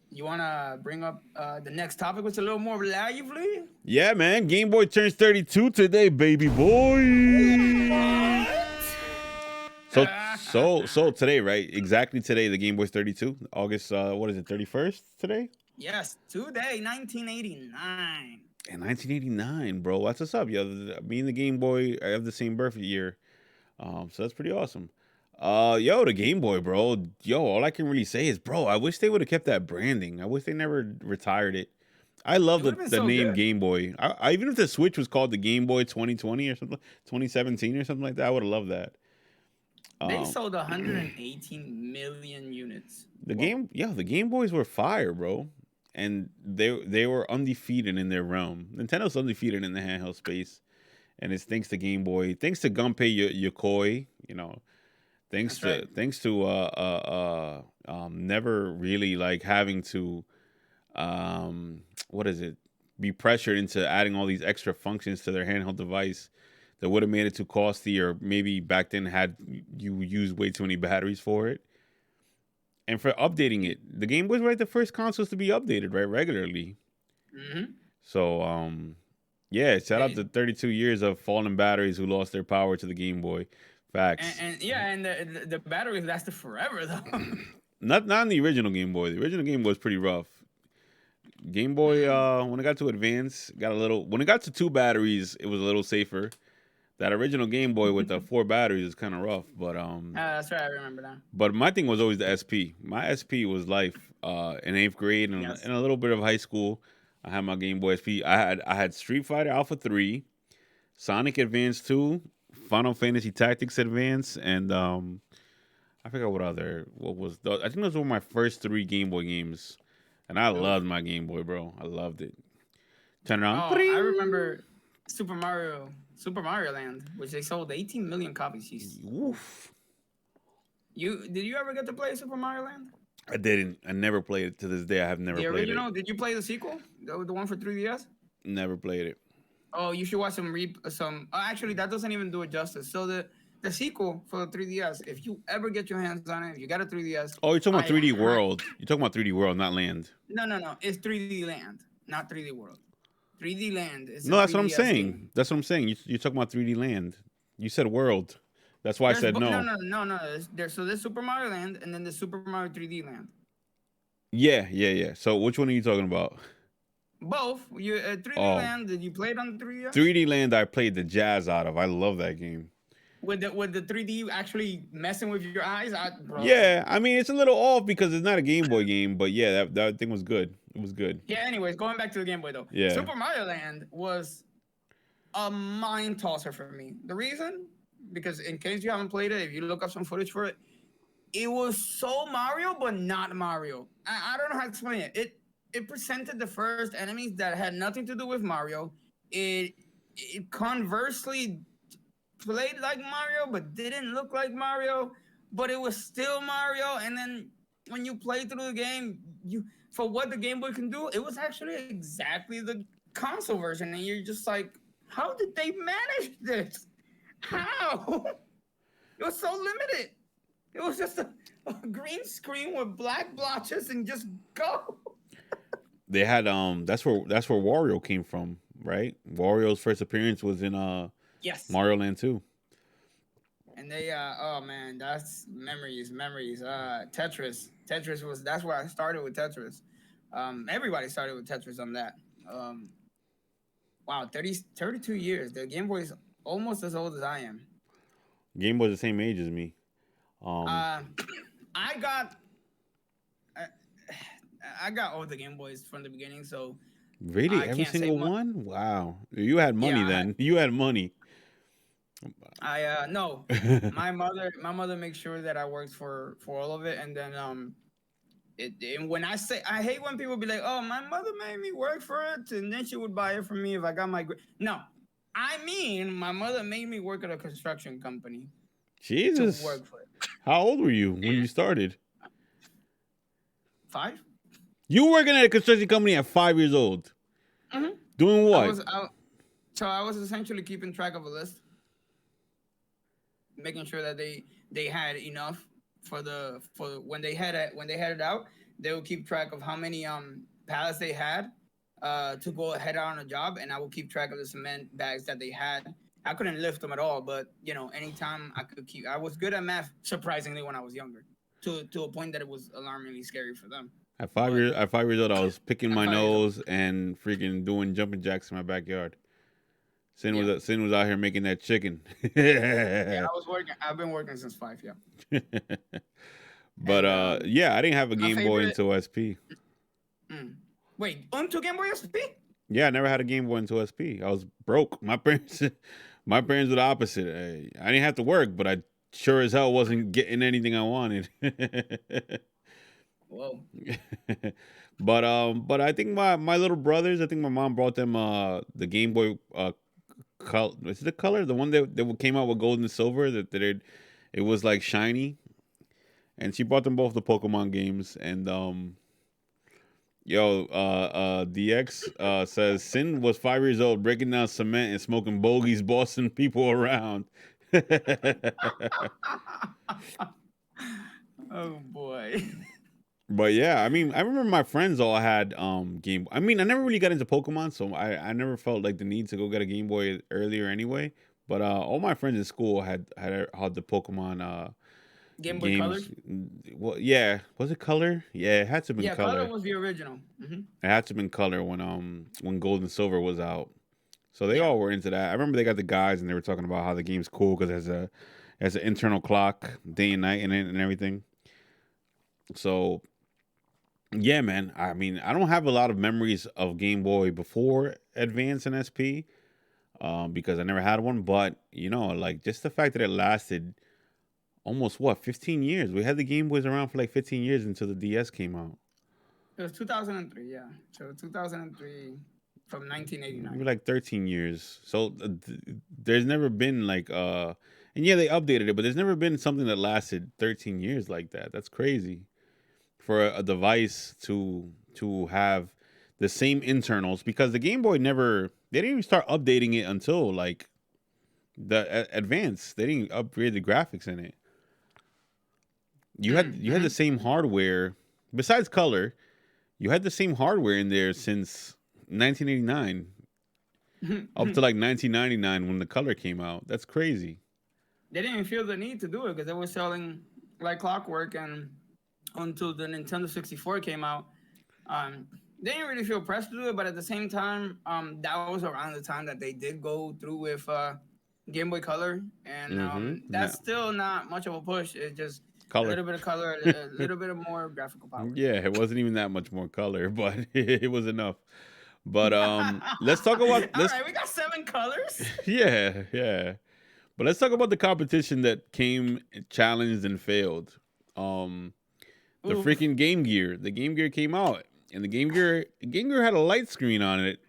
you want to bring up the next topic, which is a little more lively? Yeah, man. Game Boy turns 32 today, baby boy. What? So today, right? Exactly today, the Game Boy's 32. August, what is it? 31st today. Yes, today, 1989. In 1989, bro. That's what's up, yo. Me and the Game Boy, I have the same birth year. So that's pretty awesome. Yo, the Game Boy, bro. Yo, all I can really say is, bro, I wish they would have kept that branding. I wish they never retired it. I love It would have been the so name good. Game Boy. I even if the Switch was called the Game Boy 2020 or something, 2017 or something like that, I would have loved that. They Um, sold 118 million units. Whoa. the Game Boys were fire, bro, and they were undefeated in their realm. Nintendo's undefeated in the handheld space, and it's thanks to Game Boy, thanks to Gunpei Yokoi, That's right. thanks to never really like having to what is it, be pressured into adding all these extra functions to their handheld device that would have made it too costly, or maybe back then had you used way too many batteries for it. And for updating it, the Game Boys were like the first consoles to be updated right regularly. Hmm. So yeah, shout out They to 32 years of fallen batteries who lost their power to the Game Boy. Facts. and yeah, and the batteries lasted forever though. Not in the original Game Boy. The original Game Boy was pretty rough. Game Boy, Mm. when it got to Advance, got a little. When it got to two batteries, it was a little safer. That original Game Boy with the four batteries is kind of rough, That's right. I remember now. but my thing was always the SP. My SP was life. In eighth grade Yes. and a little bit of high school, I had my Game Boy SP. I had Street Fighter Alpha 3, Sonic Advance 2, Final Fantasy Tactics Advance, and I forgot what was. I think those were my first three Game Boy games, and I Oof. loved my Game Boy, bro. I loved it. Turn around, Oh, I bring. remember Super Mario Land, which they sold 18 million copies. Jeez. Oof. You did you ever get to play Super Mario Land? I didn't. I never played it to this day. I have never The played it. original? Did you play the sequel? The one for 3DS? Never played it. Oh, you should watch some. Actually, that doesn't even do it justice. So the sequel for the 3DS, if you ever get your hands on it, if you got a 3DS, Oh, you're talking about I 3D ha- World. You're talking about 3D World, not Land. no. It's 3D Land, not 3D World. 3D Land is a No, that's what I'm 3DS game. saying. That's what I'm saying. You're talking about 3D Land. You said World. That's why I said No, no. no. There's Super Mario Land and then there's Super Mario 3D Land. Yeah. So which one are you talking about? Both. You 3D Oh, Land. Did you play it on the 3DS? 3D Land. I played the jazz out of. I love that game. With the 3D actually messing with your eyes, bro. Yeah, I mean it's a little off because it's not a Game Boy game, but yeah, that thing was good. It was good. Yeah. Anyways, going back to the Game Boy though, Yeah. Super Mario Land was a mind tosser for me. The reason, because in case you haven't played it, if you look up some footage for it, it was so Mario, but not Mario. I don't know how to explain it. It presented the first enemies that had nothing to do with Mario. It it conversely played like Mario, but didn't look like Mario. But it was still Mario. And then when you play through the game, you for what the Game Boy can do, it was actually exactly the console version. And you're just like, how did they manage this? How? It was so limited. It was just a green screen with black blotches and just go. They had that's where Wario came from, right? Wario's first appearance was in Yes. Mario Land 2. And they oh man, that's memories. Tetris was that's where I started with Tetris. Everybody started with Tetris on that. Um wow, 32 years. The Game Boy is almost as old as I am. Game Boy's the same age as me. Um, Uh I got I, I got all the Game Boys from the beginning, so really, I every can't say single much. one? Wow, you had money Yeah, then. You had money. I no. My mother makes sure that I worked for all of it, and then and when I say I hate when people be like, "Oh, my mother made me work for it," and then she would buy it for me if I got my no. I mean, my mother made me work at a construction company to Jesus, work for it. how old were you when you started? 5. You were working at a construction company at 5 years old. Mm-hmm. Doing I what? was out, so I was essentially keeping track of a list, making sure that they had enough for when they had it out. They would keep track of how many pallets they had to go head out on a job, and I will keep track of the cement bags that they had I couldn't lift them at all, but anytime I was good at math surprisingly when I was younger, to a point that it was alarmingly scary for them. But At 5 years old, I was picking at my 5 years old, nose and freaking doing jumping jacks in my backyard. yeah, Sin was out here making that chicken. yeah, I was working. I've been working since 5, yeah. But And yeah, I didn't have a my Game Boy favorite. until SP. Mm, wait, onto Game Boy SP? Yeah, I never had a Game Boy until SP. I was broke. My parents, my parents were the opposite. I didn't have to work, but I sure as hell wasn't getting anything I wanted. Whoa. But I think my little brothers. I think my mom brought them the Game Boy color. Is it the color? The one that came out with gold and silver. It was like shiny, and she bought them both the Pokemon games. And yo, DX says Sin was 5 years old, breaking down cement and smoking bogeys, bossing people around. Oh boy. But yeah, I mean, I remember my friends all had Game. I mean, I never really got into Pokemon, so I never felt like the need to go get a Game Boy earlier anyway. But all my friends in school had the Pokemon Game Boy Color. games. Well, yeah, was it Color? Yeah, it had to have been Yeah, Color Color. was the original. It had to have been Color when Gold and Silver was out. So they Yeah. all were into that. I remember they got the guys and they were talking about how the game's cool because it has an internal clock, day and night in it and everything. So yeah, man. I mean, I don't have a lot of memories of Game Boy before Advance and SP, because I never had one. But like just the fact that it lasted almost 15 years. We had the Game Boys around for like 15 years until the DS came out. It was 2003, yeah. So 2003 from Maybe 1989. like 13 years. So there's never been like and yeah, they updated it, but there's never been something that lasted 13 years like that. That's crazy for a device to have the same internals, because the Game Boy never they didn't even start updating it until like the advance. They didn't upgrade the graphics in it. You had the Mm-hmm. same hardware besides color. You had the same hardware in there since 1989 up to like 1999 when the color came out. That's crazy. They didn't feel the need to do it because they were selling like clockwork, and until the Nintendo 64 came out, um, they didn't really feel pressed to do it. But at the same time, that was around the time that they did go through with Game Boy Color, and Yeah, that's still not much of a push. It's just a color. little bit of color, a little bit of more graphical power. Yeah, it wasn't even that much more color, but it was enough. But let's talk All about let's right, we got 7 colors. yeah, yeah. But let's talk about the competition that came challenged and failed. Um, the Oof. freaking Game Gear. The Game Gear came out, and Game Gear had a light screen on it.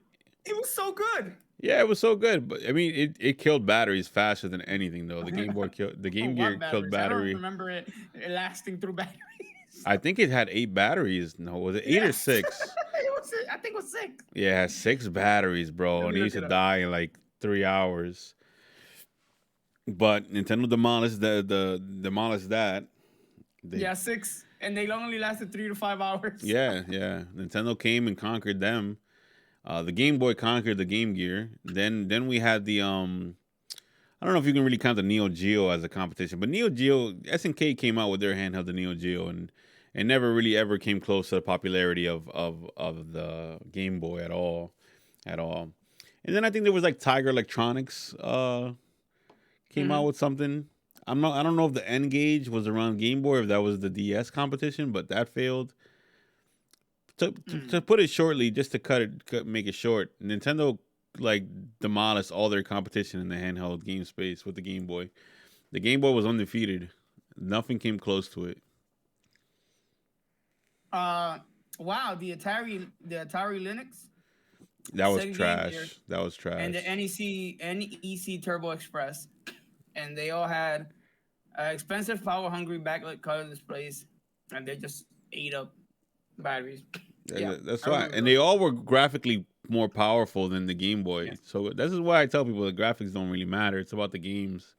It was so good. Yeah, it was so good, but I mean, it killed batteries faster than anything though. The Game Gear What killed batteries? I don't battery. remember it lasting through batteries. I think it had 8 batteries. No, was it 8 or Yes, 6? I think it was 6. Yeah, it had 6 batteries, bro, Let and me it look used to it up. die in like 3 hours. But Nintendo demolished that. They Yeah, 6, and they only lasted 3 to 5 hours. Yeah. Nintendo came and conquered them. The Game Boy conquered the Game Gear. Then we had the I don't know if you can really count the Neo Geo as a competition, but Neo Geo SNK came out with their handheld, the Neo Geo, and never really ever came close to the popularity of the Game Boy at all. And then I think there was like Tiger Electronics came out Hmm. with something. I don't know if the N Gauge was around Game Boy or if that was the DS competition, but that failed. To Mm. put it shortly, just to make it short, Nintendo like demolished all their competition in the handheld game space with the Game Boy. The Game Boy was undefeated. Nothing came close to it. Uh, wow, the Atari Linux, That was Sega Game Gear, trash. That was and the trash. NEC Turbo Express, and they all had expensive, power-hungry backlit color displays, and they just ate up batteries. Yeah, That's I why, remember and they those. all were graphically more powerful than the Game Boy. Yes, So this is why I tell people the graphics don't really matter. It's about the games.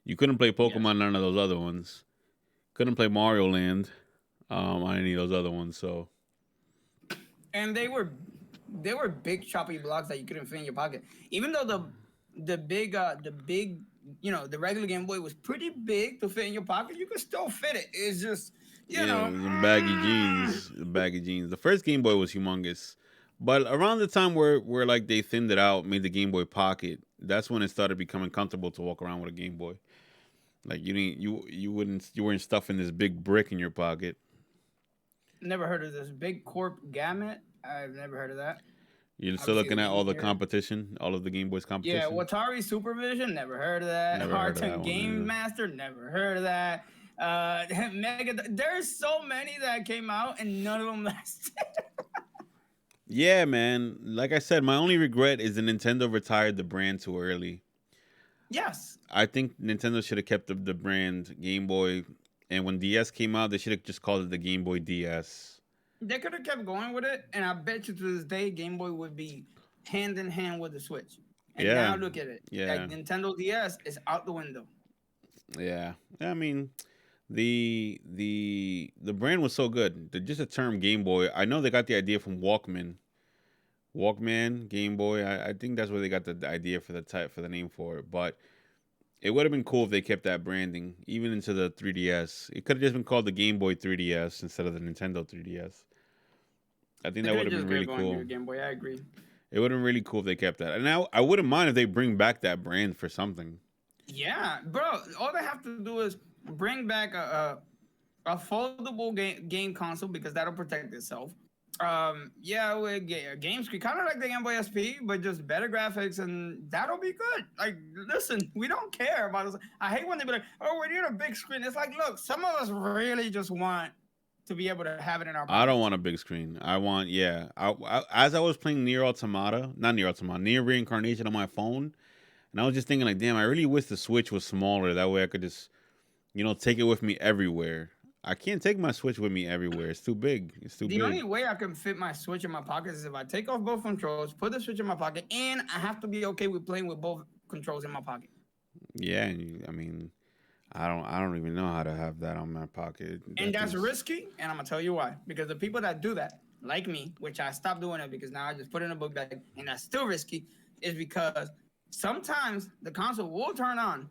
You couldn't play yes, Pokemon, none of those other ones. Couldn't play Mario Land on any of those other ones. So and they were big choppy blocks that you couldn't fit in your pocket. Even though the big, the regular Game Boy was pretty big to fit in your pocket. You could still fit it. It's just, you Yeah, know, them baggy jeans, baggy jeans. The first Game Boy was humongous, but around the time where like they thinned it out, made the Game Boy Pocket. That's when it started becoming comfortable to walk around with a Game Boy. Like you weren't stuffing this big brick in your pocket. never heard of this big corp gamut. I've never heard of that. You're still Obviously, the looking at all name the here. competition, all of the Game Boys Yeah, competition. Watari Supervision, never heard of that. Never heard of that Harton one. Game Yeah. Master, never heard of that. Mega, there's so many that came out and none of them lasted. Yeah, man. Like I said, my only regret is that Nintendo retired the brand too early. Yes, I think Nintendo should have kept the brand Game Boy, and when DS came out, they should have just called it the Game Boy DS. they could have kept going with it, and I bet you to this day, Game Boy would be hand in hand with the Switch. And now Yeah, look at it, like yeah, Nintendo DS is out the window. yeah. I mean, the brand was so good. Just the term Game Boy. I know they got the idea from Walkman, Game Boy. I think that's where they got the idea for the type for the name for it. But it would have been cool if they kept that branding even into the 3DS. It could have just been called the Game Boy 3DS instead of the Nintendo 3DS. I think They that could would have have been just kept really going with cool. the Game Boy. I agree. It would have been really cool if they kept that. And now I wouldn't mind if they bring back that brand for something. Yeah, bro. All they have to do is bring back a foldable game console because that'll protect itself. Yeah, with game screen, kind of like the Game Boy SP, but just better graphics, and that'll be good. Like, listen, we don't care about this. I hate when they be like, "Oh, we need a big screen." It's like, look, some of us really just want to be able to have it in our I don't pockets. want a big screen. I want, yeah. As I was playing Near Automata, not Near Automata, Near Reincarnation on my phone, and I was just thinking like, damn, I really wish the Switch was smaller. That way I could just, take it with me everywhere. I can't take my Switch with me everywhere. It's too big. It's too The big. only way I can fit my Switch in my pocket is if I take off both controls, put the Switch in my pocket, and I have to be okay with playing with both controls in my pocket. Yeah, I mean, I don't even know how to have that on my pocket. And That that's thing's risky, and I'm gonna tell you why. Because the people that do that, like me, which I stopped doing it because now I just put it in a book bag, and that's still risky, is because sometimes the console will turn on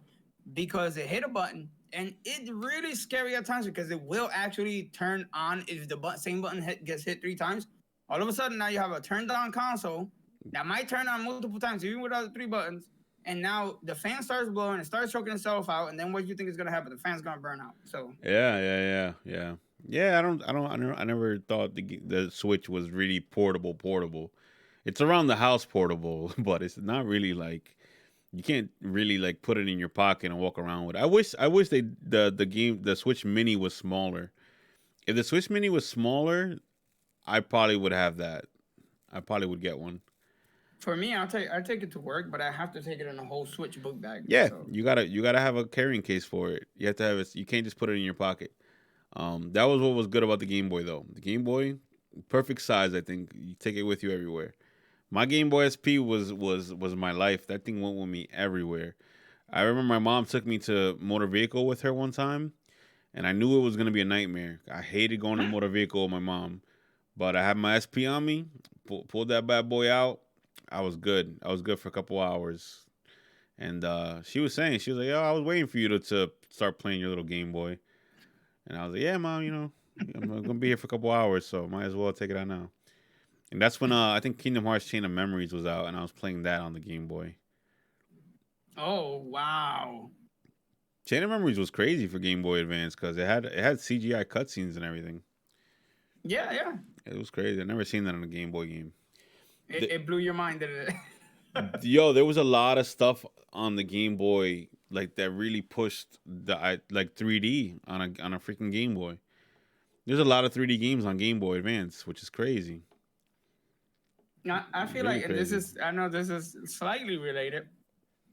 because it hit a button, and it's really scary at times because it will actually turn on if the same button gets hit 3 times. All of a sudden, now you have a turned on console that might turn on multiple times, even without the 3 buttons. And now the fan starts blowing, it starts choking itself out, and then what do you think is gonna happen? The fan's gonna burn out. So yeah. Yeah, I never thought the Switch was really portable. It's around the house portable, but it's not really like you can't really like put it in your pocket and walk around with it. I wish the Switch Mini was smaller. If the Switch Mini was smaller, I probably would have that. I probably would get one. for me, I take it to work, but I have to take it in a whole Switch book bag. Yeah, So you gotta have a carrying case for it. You have to have it. You can't just put it in your pocket. That was what was good about the Game Boy though. The Game Boy, perfect size. I think you take it with you everywhere. My Game Boy SP was my life. That thing went with me everywhere. I remember my mom took me to motor vehicle with her one time, and I knew it was gonna be a nightmare. I hated going to motor vehicle with my mom, but I had my SP on me. Pulled that bad boy out. I was good. I was good for a couple hours. And she was saying, she was like, "Oh, I was waiting for you to start playing your little Game Boy." And I was like, "Yeah, mom, I'm gonna be here for a couple hours, so might as well take it out now." And that's when I think Kingdom Hearts Chain of Memories was out, and I was playing that on the Game Boy. oh wow. Chain of Memories was crazy for Game Boy Advance because it had CGI cutscenes and everything. Yeah, yeah. It was crazy. I never seen that on a Game Boy game. It, The, it blew your mind, didn't it? yo, there was a lot of stuff on the Game Boy like that really pushed like 3D on a freaking Game Boy. There's a lot of 3D games on Game Boy Advance, which is crazy. I feel Really like, and this crazy. is, I know this is slightly related.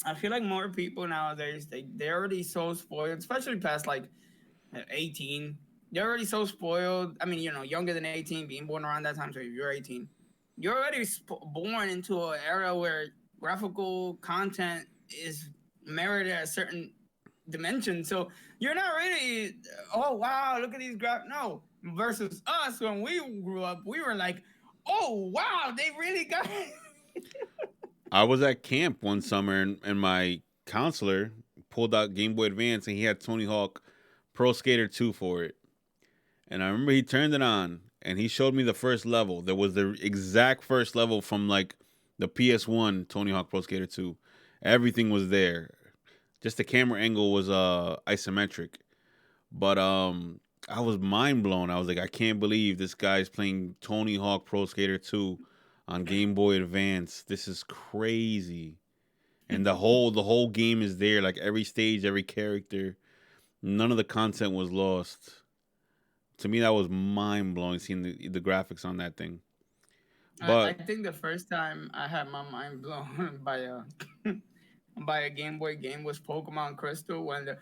I feel like more people nowadays, they're already so spoiled, especially past like 18. They're already so spoiled. I mean, younger than 18, being born around that time. So if you're 18, you're already born into an era where graphical content is merited at a certain dimension. So you're not really, oh wow, look at these No, versus us when we grew up, we were like, oh wow, they really got it. I was at camp one summer, and my counselor pulled out Game Boy Advance, and he had Tony Hawk Pro Skater 2 for it. And I remember he turned it on, and he showed me the first level. There was the exact first level from like the PS1 Tony Hawk Pro Skater 2. Everything was there. Just the camera angle was isometric. But I was mind blown. I was like, I can't believe this guy's playing Tony Hawk Pro Skater 2 on Game Boy Advance. This is crazy. And the whole game is there, like every stage, every character. None of the content was lost. To me, that was mind blowing seeing the graphics on that thing. I But think the first time I had my mind blown by a by a Game Boy game was Pokemon Crystal when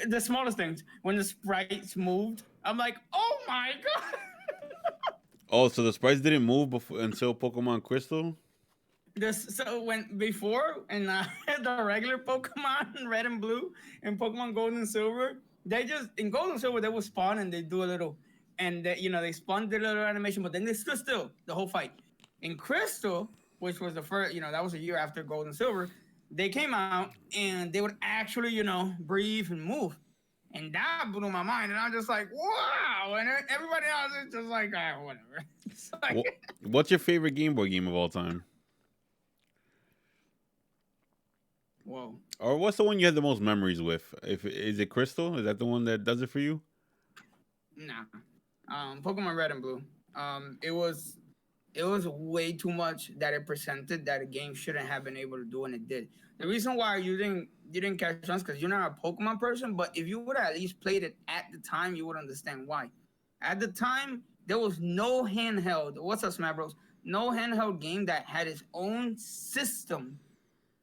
the smallest things when the sprites moved. I'm like, oh my god! oh, so the sprites didn't move before until Pokemon Crystal. This so when before and the regular Pokemon Red and Blue and Pokemon Gold and Silver, they just in Gold and Silver they would spawn and they do a little, and they spawn their little animation, but then they stood still the whole fight. In Crystal, which was the first, that was a year after Gold and Silver, they came out and they would actually breathe and move, and that blew my mind, and I'm just like wow, and everybody else is just like whatever. It's like What's your favorite Game Boy game of all time? whoa. Or what's the one you had the most memories with? If is it Crystal? Is that the one that does it for you? Nah. Pokemon Red and Blue. It was way too much that it presented that a game shouldn't have been able to do, and it did. The reason why you didn't catch on because you're not a Pokemon person, but if you would have at least played it at the time, you would understand why. At the time, there was no handheld. What's up, Smash Bros? No handheld game that had its own system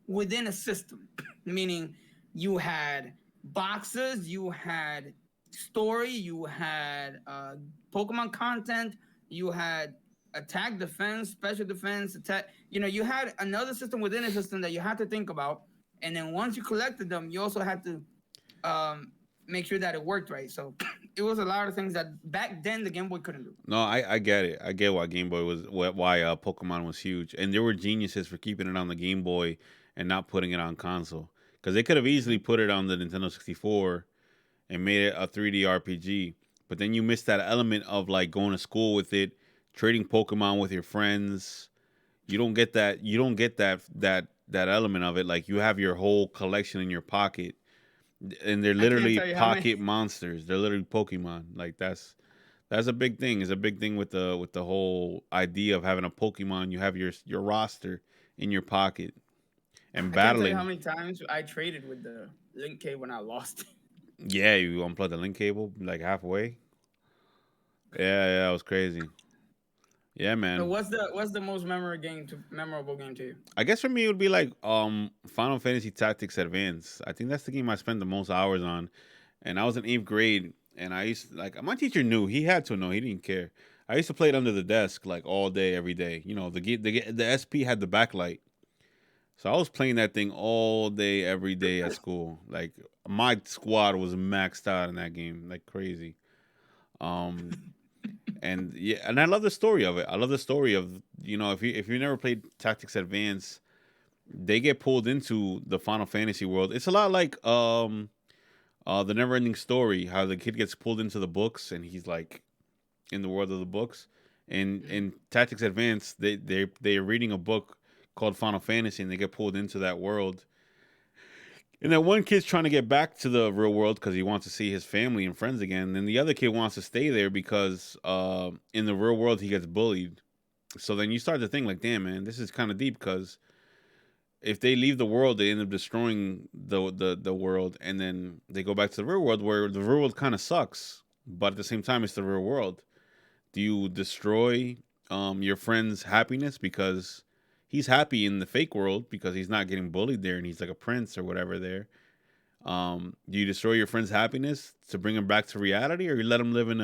within a system, meaning you had boxes, you had story, you had Pokemon content, you had attack, defense, special defense, attack. You had another system within a system that you had to think about, and then once you collected them, you also had to um, make sure that it worked right. So it was a lot of things that back then the Game Boy couldn't do. No, I get it. I get why Game Boy was why Pokemon was huge, and there were geniuses for keeping it on the Game Boy and not putting it on console because they could have easily put it on the Nintendo 64 and made it a 3D RPG. But then you miss that element of like going to school with it, trading Pokemon with your friends. You don't get that. You don't get that element of it. Like you have your whole collection in your pocket, and they're I can't literally tell you how many. pocket monsters. They're literally Pokemon. Like that's a big thing. It's a big thing with the whole idea of having a Pokemon. You have your roster in your pocket and I can't tell you how battling. many times I traded with the Link K when I lost. Yeah, you unplug the link cable like halfway. Yeah, it was crazy. Yeah, So man. what's the most memorable game to you? I guess for me it would be like Final Fantasy Tactics Advance. I think that's the game I spent the most hours on. And I was in eighth grade, and I used to, like my teacher knew he had to know he didn't care. I used to play it under the desk like all day every day. The SP had the backlight, so I was playing that thing all day every day at school. Like my squad was maxed out in that game like crazy. Um, and yeah, and I love the story of it. I love the story of if you never played Tactics Advance, they get pulled into the Final Fantasy world. It's a lot like the Never Ending Story, how the kid gets pulled into the books and he's like in the world of the books. And in Tactics Advance, they're reading a book called Final Fantasy and they get pulled into that world. And then one kid's trying to get back to the real world because he wants to see his family and friends again. And the other kid wants to stay there because in the real world he gets bullied. So then you start to think like, damn man, this is kind of deep because if they leave the world, they end up destroying the world, and then they go back to the real world where the real world kind of sucks, but at the same time, it's the real world. Do you destroy your friend's happiness because he's happy in the fake world because he's not getting bullied there and he's like a prince or whatever there? Do you destroy your friend's happiness to bring him back to reality, or you let him live in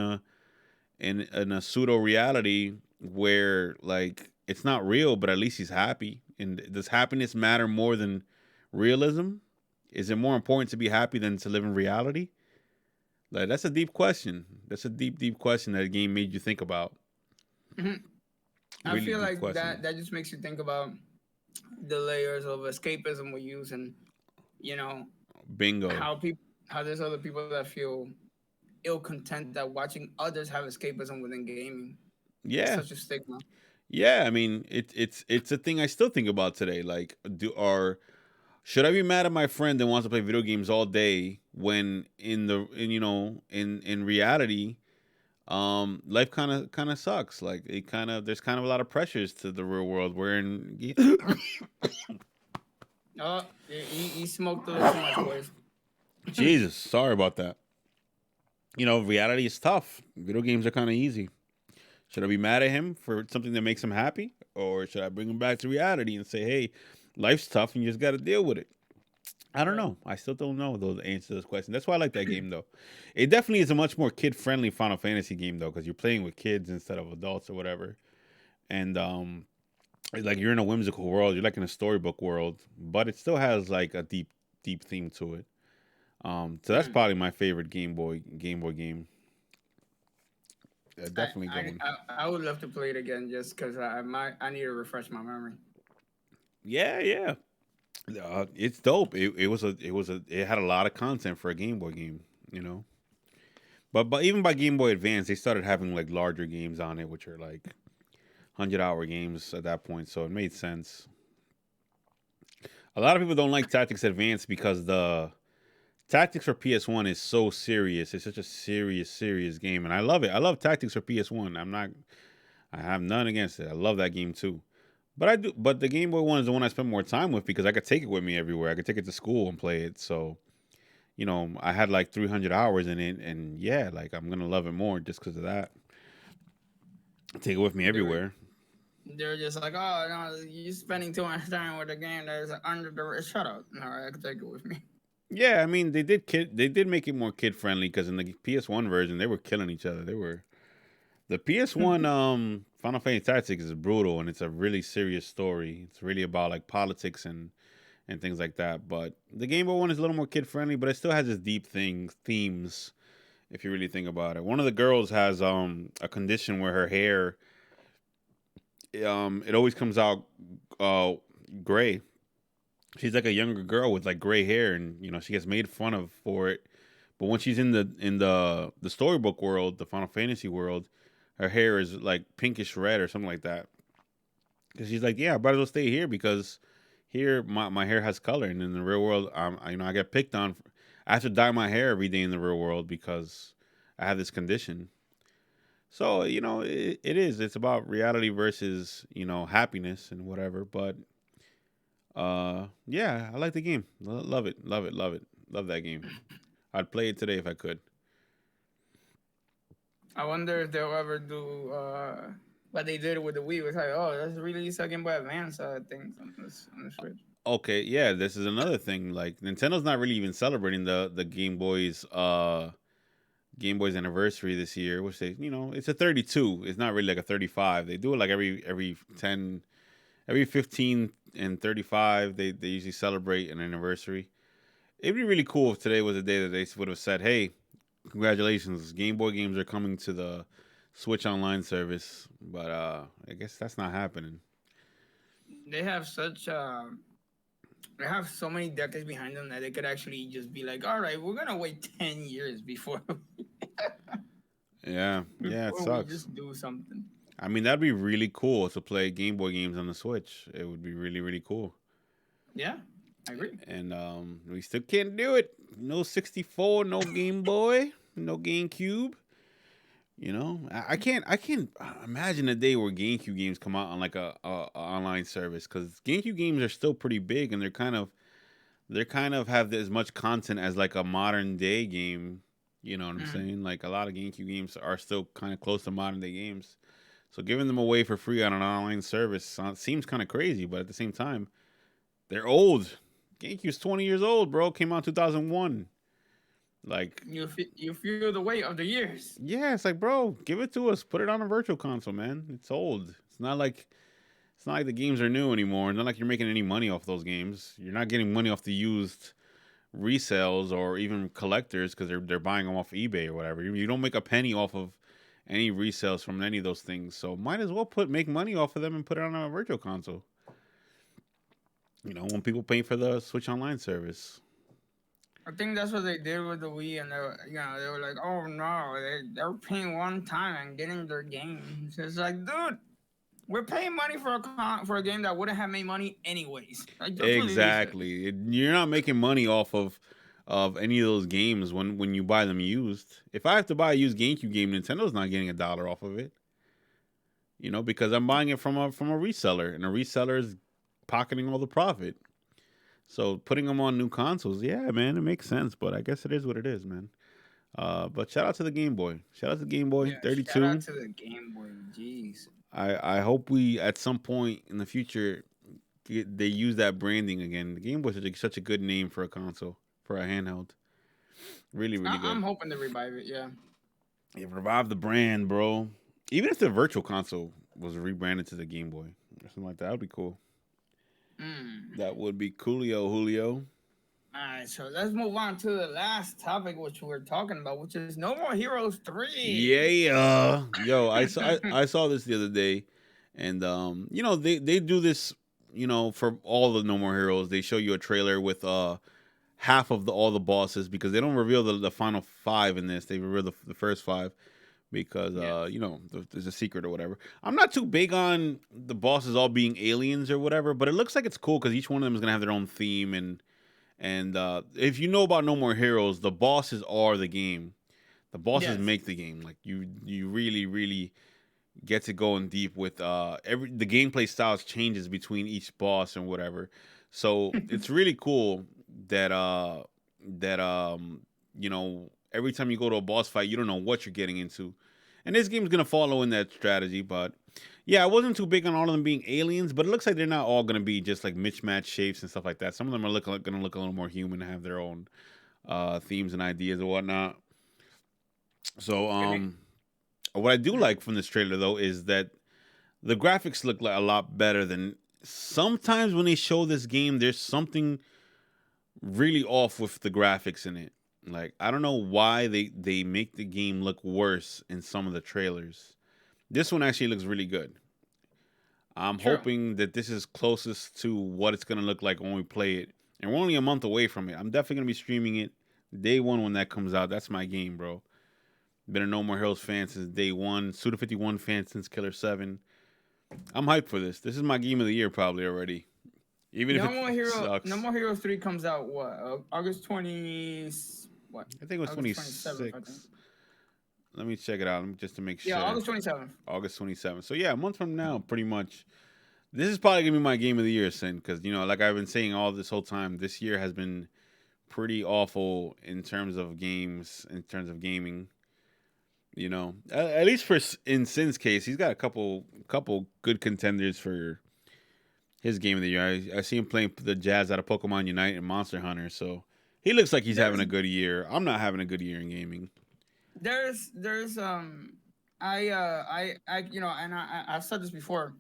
a pseudo reality where like it's not real, but at least he's happy. And does happiness matter more than realism? Is it more important to be happy than to live in reality? Like that's a deep question. That's a deep question that the game made you think about. Mhm. I Really feel deep like that question. that just makes you think about. the layers of escapism we use, and you know Bingo. how people how there's other people that feel ill content that watching others have escapism within gaming. It's Yeah. such a stigma. Yeah, I mean, it's a thing I still think about today. Like, should I be mad at my friend that wants to play video games all day when in reality, life kind of sucks. Like, there's kind of a lot of pressures to the real world. Where in Oh, you smoked a little too much, boys. Jesus, sorry about that. Reality is tough. Video games are kind of easy. Should I be mad at him for something that makes him happy, or should I bring him back to reality and say, "Hey, life's tough and you just got to deal with it"? I don't Right. know. I still don't know those answers to this question. That's why I like that game, though. It definitely is a much more kid-friendly Final Fantasy game, though, because you're playing with kids instead of adults or whatever. And it's like you're in a whimsical world. You're like in a storybook world, but it still has like a deep theme to it. So that's Mm. probably my favorite Game Boy game. I, Definitely I going. I would love to play it again just because I need to refresh my memory. Yeah, yeah. It's dope. It had a lot of content for a Game Boy game. You know, but even by Game Boy Advance, they started having like larger games on it, which are like 100-hour games at that point. So it made sense. A lot of people don't like Tactics Advance because the Tactics for PS1 is so serious. It's such a serious game, and I love it. I love Tactics for PS1. I have none against it. I love that game too. But I do. But the Game Boy one is the one I spend more time with because I could take it with me everywhere. I could take it to school and play it. So I had like 300 hours in it, and yeah, like I'm gonna love it more just because of that. Take it with me They were everywhere. they were just like, oh no, you spending too much time with a game that is under the shut up. All right, I can take it with me. Yeah, I mean they did make it more kid friendly because in the PS1 version they were killing each other. They were the PS1 Final Fantasy Tactics is brutal and it's a really serious story. It's really about like politics and things like that. But the Game Boy one is a little more kid friendly, but it still has its deep themes if you really think about it. One of the girls has a condition where her hair it always comes out uh gray. She's like a younger girl with like gray hair, and she gets made fun of for it. But when she's in the storybook world, the Final Fantasy world, her hair is like pinkish red or something like that. Because she's like, yeah, I might as well stay here because here my hair has color, and in the real world, I get picked on. I have to dye my hair every day in the real world because I have this condition. So it is. It's about reality versus happiness and whatever. But yeah, I like the game. Love it, love it, love it, love that game. I'd play it today if I could. I wonder if they'll ever do what they did with the Wii. It was like, oh, let's release a Game Boy Advance things on the Switch. Okay, yeah, this is another thing. Like Nintendo's not really even celebrating the Game Boy's anniversary this year, which it's a 32. It's not really like a 35. They do it like every 10, every 15 and 35. They usually celebrate an anniversary. It'd be really cool if today was a day that they would have said, "Hey, congratulations, Game Boy games are coming to the Switch Online service." But I guess that's not happening. They have such they have so many decades behind them that they could actually just be like, all right, we're gonna wait 10 years Yeah, yeah, it before we sucks. just do something. I mean, that'd be really cool to play Game Boy games on the Switch. It would be really, really cool. Yeah, I agree. And we still can't do it. No 64, no Game Boy, no GameCube. I can't imagine a day where GameCube games come out on like a online service because GameCube games are still pretty big and they're kind of have as much content as like a modern day game. You know what I'm Mm. saying? Like a lot of GameCube games are still kind of close to modern day games. So giving them away for free on an online service seems kind of crazy, but at the same time, they're old. GameCube's 20 years old, bro. Came out 2001. Like, You feel the weight of the years. yeah, it's like, bro, give it to us. Put it on a virtual console, man. It's old. It's not like the games are new anymore. It's not like you're making any money off those games. You're not getting money off the used resales or even collectors because they're buying them off eBay or whatever. You don't make a penny off of any resales from any of those things. So might as well make money off of them and put it on a virtual console. When people pay for the Switch Online service. I think that's what they did with the Wii, and they were like, "Oh no, they're paying one time and getting their games." It's like, dude, we're paying money for a game that wouldn't have made money anyways. Like, just release it. Exactly. You're not making money off of any of those games when you buy them used. If I have to buy a used GameCube game, Nintendo's not getting a dollar off of it. Because I'm buying it from a reseller, and a reseller is pocketing all the profit. So putting them on new consoles, yeah, man, it makes sense. But I guess it is what it is, man. But shout out to the Game Boy. Shout out to the Game Boy Yeah, shout out 32. to the Game Boy. Jeez. I hope we at some point in the future they use that branding again. The Game Boy is such a good name for a console, for a handheld. Really, really I'm good. hoping to revive it. Yeah. It revived the brand, bro. Even if the Virtual Console was rebranded to the Game Boy or something like that, would be cool. Mm. That would be coolio, Julio. All right, so let's move on to the last topic, which we're talking about, which is No More Heroes 3. Yeah, yo, I saw this the other day, and they do this, for all the No More Heroes. They show you a trailer with half of all the bosses because they don't reveal the final five in this. They reveal the first five because Yeah. there's a secret or whatever. I'm not too big on the bosses all being aliens or whatever, but it looks like it's cool because each one of them is gonna have their own theme and if you know about No More Heroes, the bosses are the game. The bosses Yes. make the game. Like you really really get to going deep with every the gameplay styles changes between each boss and whatever. So it's really cool that every time you go to a boss fight, you don't know what you're getting into. And this game's gonna follow in that strategy, but yeah, I wasn't too big on all of them being aliens, but it looks like they're not all gonna be just like mismatched shapes and stuff like that. Some of them are gonna look a little more human and have their own themes and ideas and whatnot. So Okay. what I do like from this trailer though is that the graphics look like a lot better than sometimes when they show this game. There's something really off with the graphics in it. Like I don't know why they make the game look worse in some of the trailers. This one actually looks really good. I'm True. hoping that this is closest to what it's gonna look like when we play it. And we're only a month away from it. I'm definitely gonna be streaming it day one when that comes out. That's my game, bro. Been a No More Heroes fan since day one. Suda 51 fan since Killer 7. I'm hyped for this. This is my game of the year probably already. Even if it No sucks. More Heroes 3 comes out what? August 20 what? I think it was August 27th, I think. 26. Let me check it out just to make Yeah, sure. August 27th. August 27th. So yeah, a month from now, pretty much. This is probably gonna be my game of the year, Sin, because like I've been saying all this whole time, this year has been pretty awful in terms of games, in terms of gaming. At least in Sin's case, he's got a couple good contenders for his game of the year. I see him playing the Jazz out of Pokemon Unite and Monster Hunter, so he looks like he's having There's a good year. I'm not having a good year in gaming. there's and I've said this before.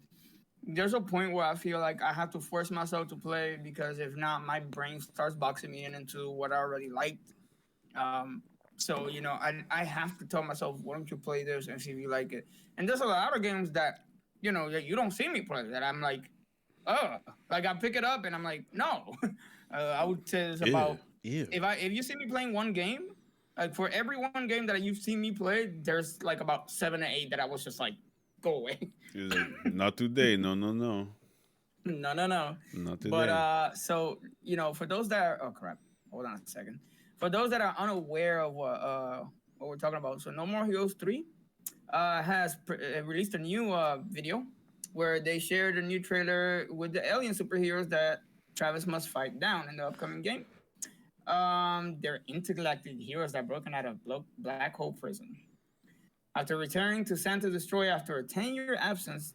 There's a point where I feel like I have to force myself to play because if not, my brain starts boxing me into what I already liked. So I have to tell myself, why don't you play this and see if you like it? And there's a lot of games that that you don't see me play that I'm like, oh, like I pick it up and I'm like, no. I would say it's Ew, about ew. if you see me playing one game, like for every one game that you've seen me play, there's like about 7 or 8 that I was just like, go away. He's like, not today. No, no, no, No, no, no. not But today. so for those that are, oh crap, hold on a second. For those that are unaware of what we're talking about, so No More Heroes 3 has released a new video where they shared a new trailer with the alien superheroes that Travis must fight down in the upcoming game. They're intergalactic heroes that broken out of black hole prison. After returning to Santa Destroy after a 10-year absence,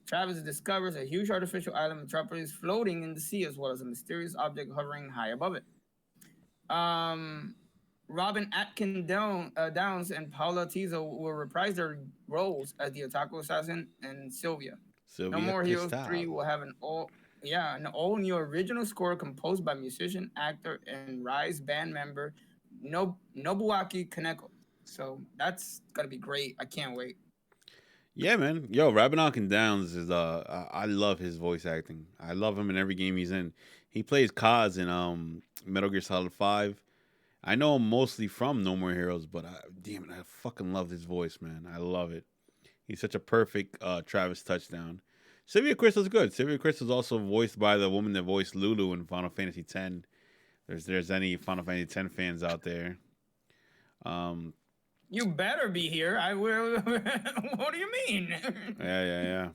Travis discovers a huge artificial island metropolis floating in the sea, as well as a mysterious object hovering high above it. Um, Robin Downs and Paula Tizo will reprise their roles as the Otaku Assassin and Sylvia. No Sylvia More Heroes 3 Cristal. will have an all new original score composed by musician, actor, and Rise band member Nobuaki Kaneko. So that's gonna be great. I can't wait. Yeah, man. Yo, Rabinock and Downs is I love his voice acting. I love him in every game he's in. He plays Kaz in Metal Gear Solid 5. I know him mostly from No More Heroes, but damn it, I fucking love his voice, man. I love it. He's such a perfect Travis touchdown. Sylvia Crystal's good. Sylvia Crystal's also voiced by the woman that voiced Lulu in Final Fantasy X. There's any Final Fantasy X fans out there. Um, You better be here. I will. What do you mean? yeah.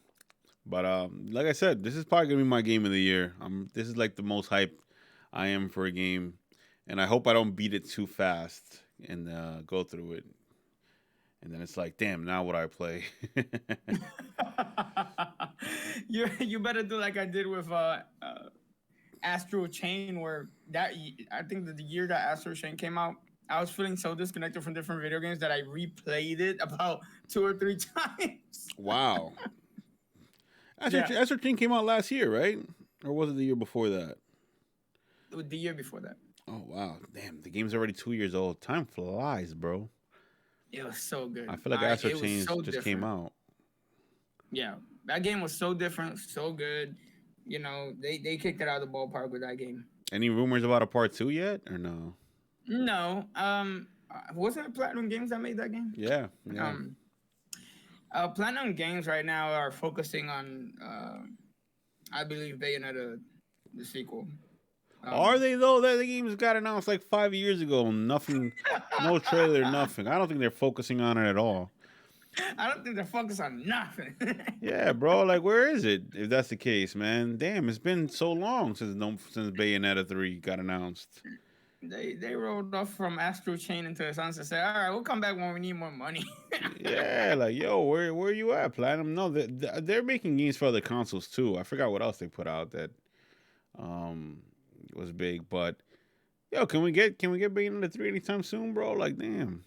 But like I said, this is probably gonna be my game of the year. This is like the most hyped I am for a game, and I hope I don't beat it too fast and go through it. And then it's like, damn, now what I play? You better do like I did with Astral Chain, where I think that the year that Astral Chain came out, I was feeling so disconnected from different video games that I replayed it about 2 or 3 times. Wow. Yeah. Astro Chain came out last year, right? Or was it the year before that? The year before that. Oh wow, damn! The game's already 2 years old. Time flies, bro. It was so good. I feel like Astro it was Chain so just different. came out. Yeah, that game was so different, so good. You know, they kicked it out of the ballpark with that game. Any rumors about a part 2 yet, or no? No, wasn't it Platinum Games that made that game? Yeah. Platinum Games right now are focusing on, I believe, Bayonetta, the sequel. Are they though? That the game's got announced like 5 years ago. Nothing, no trailer, nothing. I don't think they're focusing on it at all. I don't think they're focused on nothing. Yeah, bro. Like, where is it? If that's the case, man. Damn, it's been so long since Bayonetta 3 got announced. They rolled off from Astral Chain into the sunset and said, all right, we'll come back when we need more money. Yeah, like, yo, where you at, Platinum? No, they're making games for other consoles too. I forgot what else they put out that was big, but yo, can we get Bayonetta 3 anytime soon, bro? Like, damn.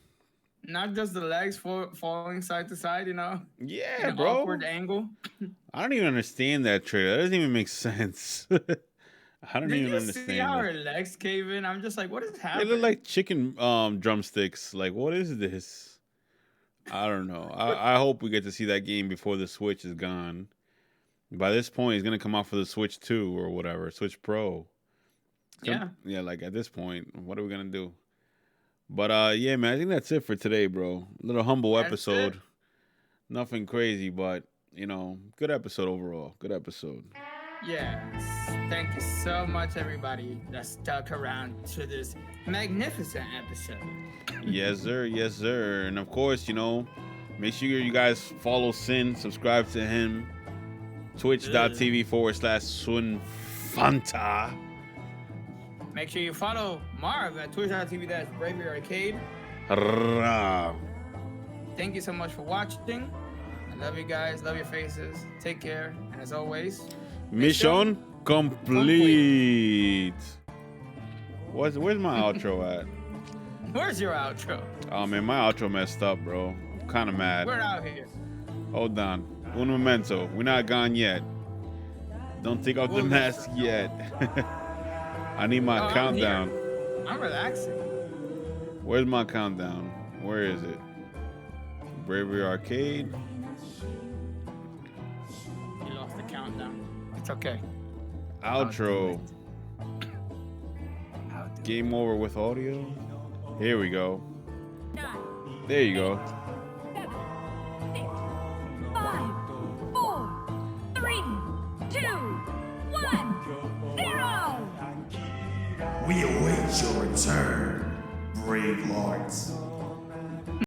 Not just the legs falling side to side, you know? Yeah, an bro. awkward angle. I don't even understand that trailer. That doesn't even make sense. I don't even understand. See how her legs cave in? I'm just like, what is happening? They look like chicken drumsticks. Like, what is this? I don't know. I hope we get to see that game before the Switch is gone. By this point, it's gonna come out for the Switch 2 or whatever, Switch Pro. Yeah. Yeah, like at this point, what are we gonna do? But yeah, man, I think that's it for today, bro. A little humble episode. It. Nothing crazy, but you know, good episode overall. Good episode. Yes. Thank you so much, everybody that stuck around to this magnificent episode. Yes, sir. Yes, sir. And of course, you know, make sure you guys follow Sin, subscribe to him. Twitch.tv/Sinfanta. Make sure you follow Marv at twitch.tv/Bravery Arcade. Thank you so much for watching. I love you guys. Love your faces. Take care. And as always, mission complete. Where's my outro at? Where's your outro? Oh man, my outro messed up, bro. I'm kind of mad. We're out here. Hold on. Un momento. We're not gone yet. Don't take off the mask yet. I need my countdown. I'm relaxing. Where's my countdown? Where is it? Bravery Arcade. You lost the countdown. It's okay. Outro. Game over with audio. Here we go. There you go. 7, 6, 5, 4, 3, 2, 1, 0. We await your return, brave lords.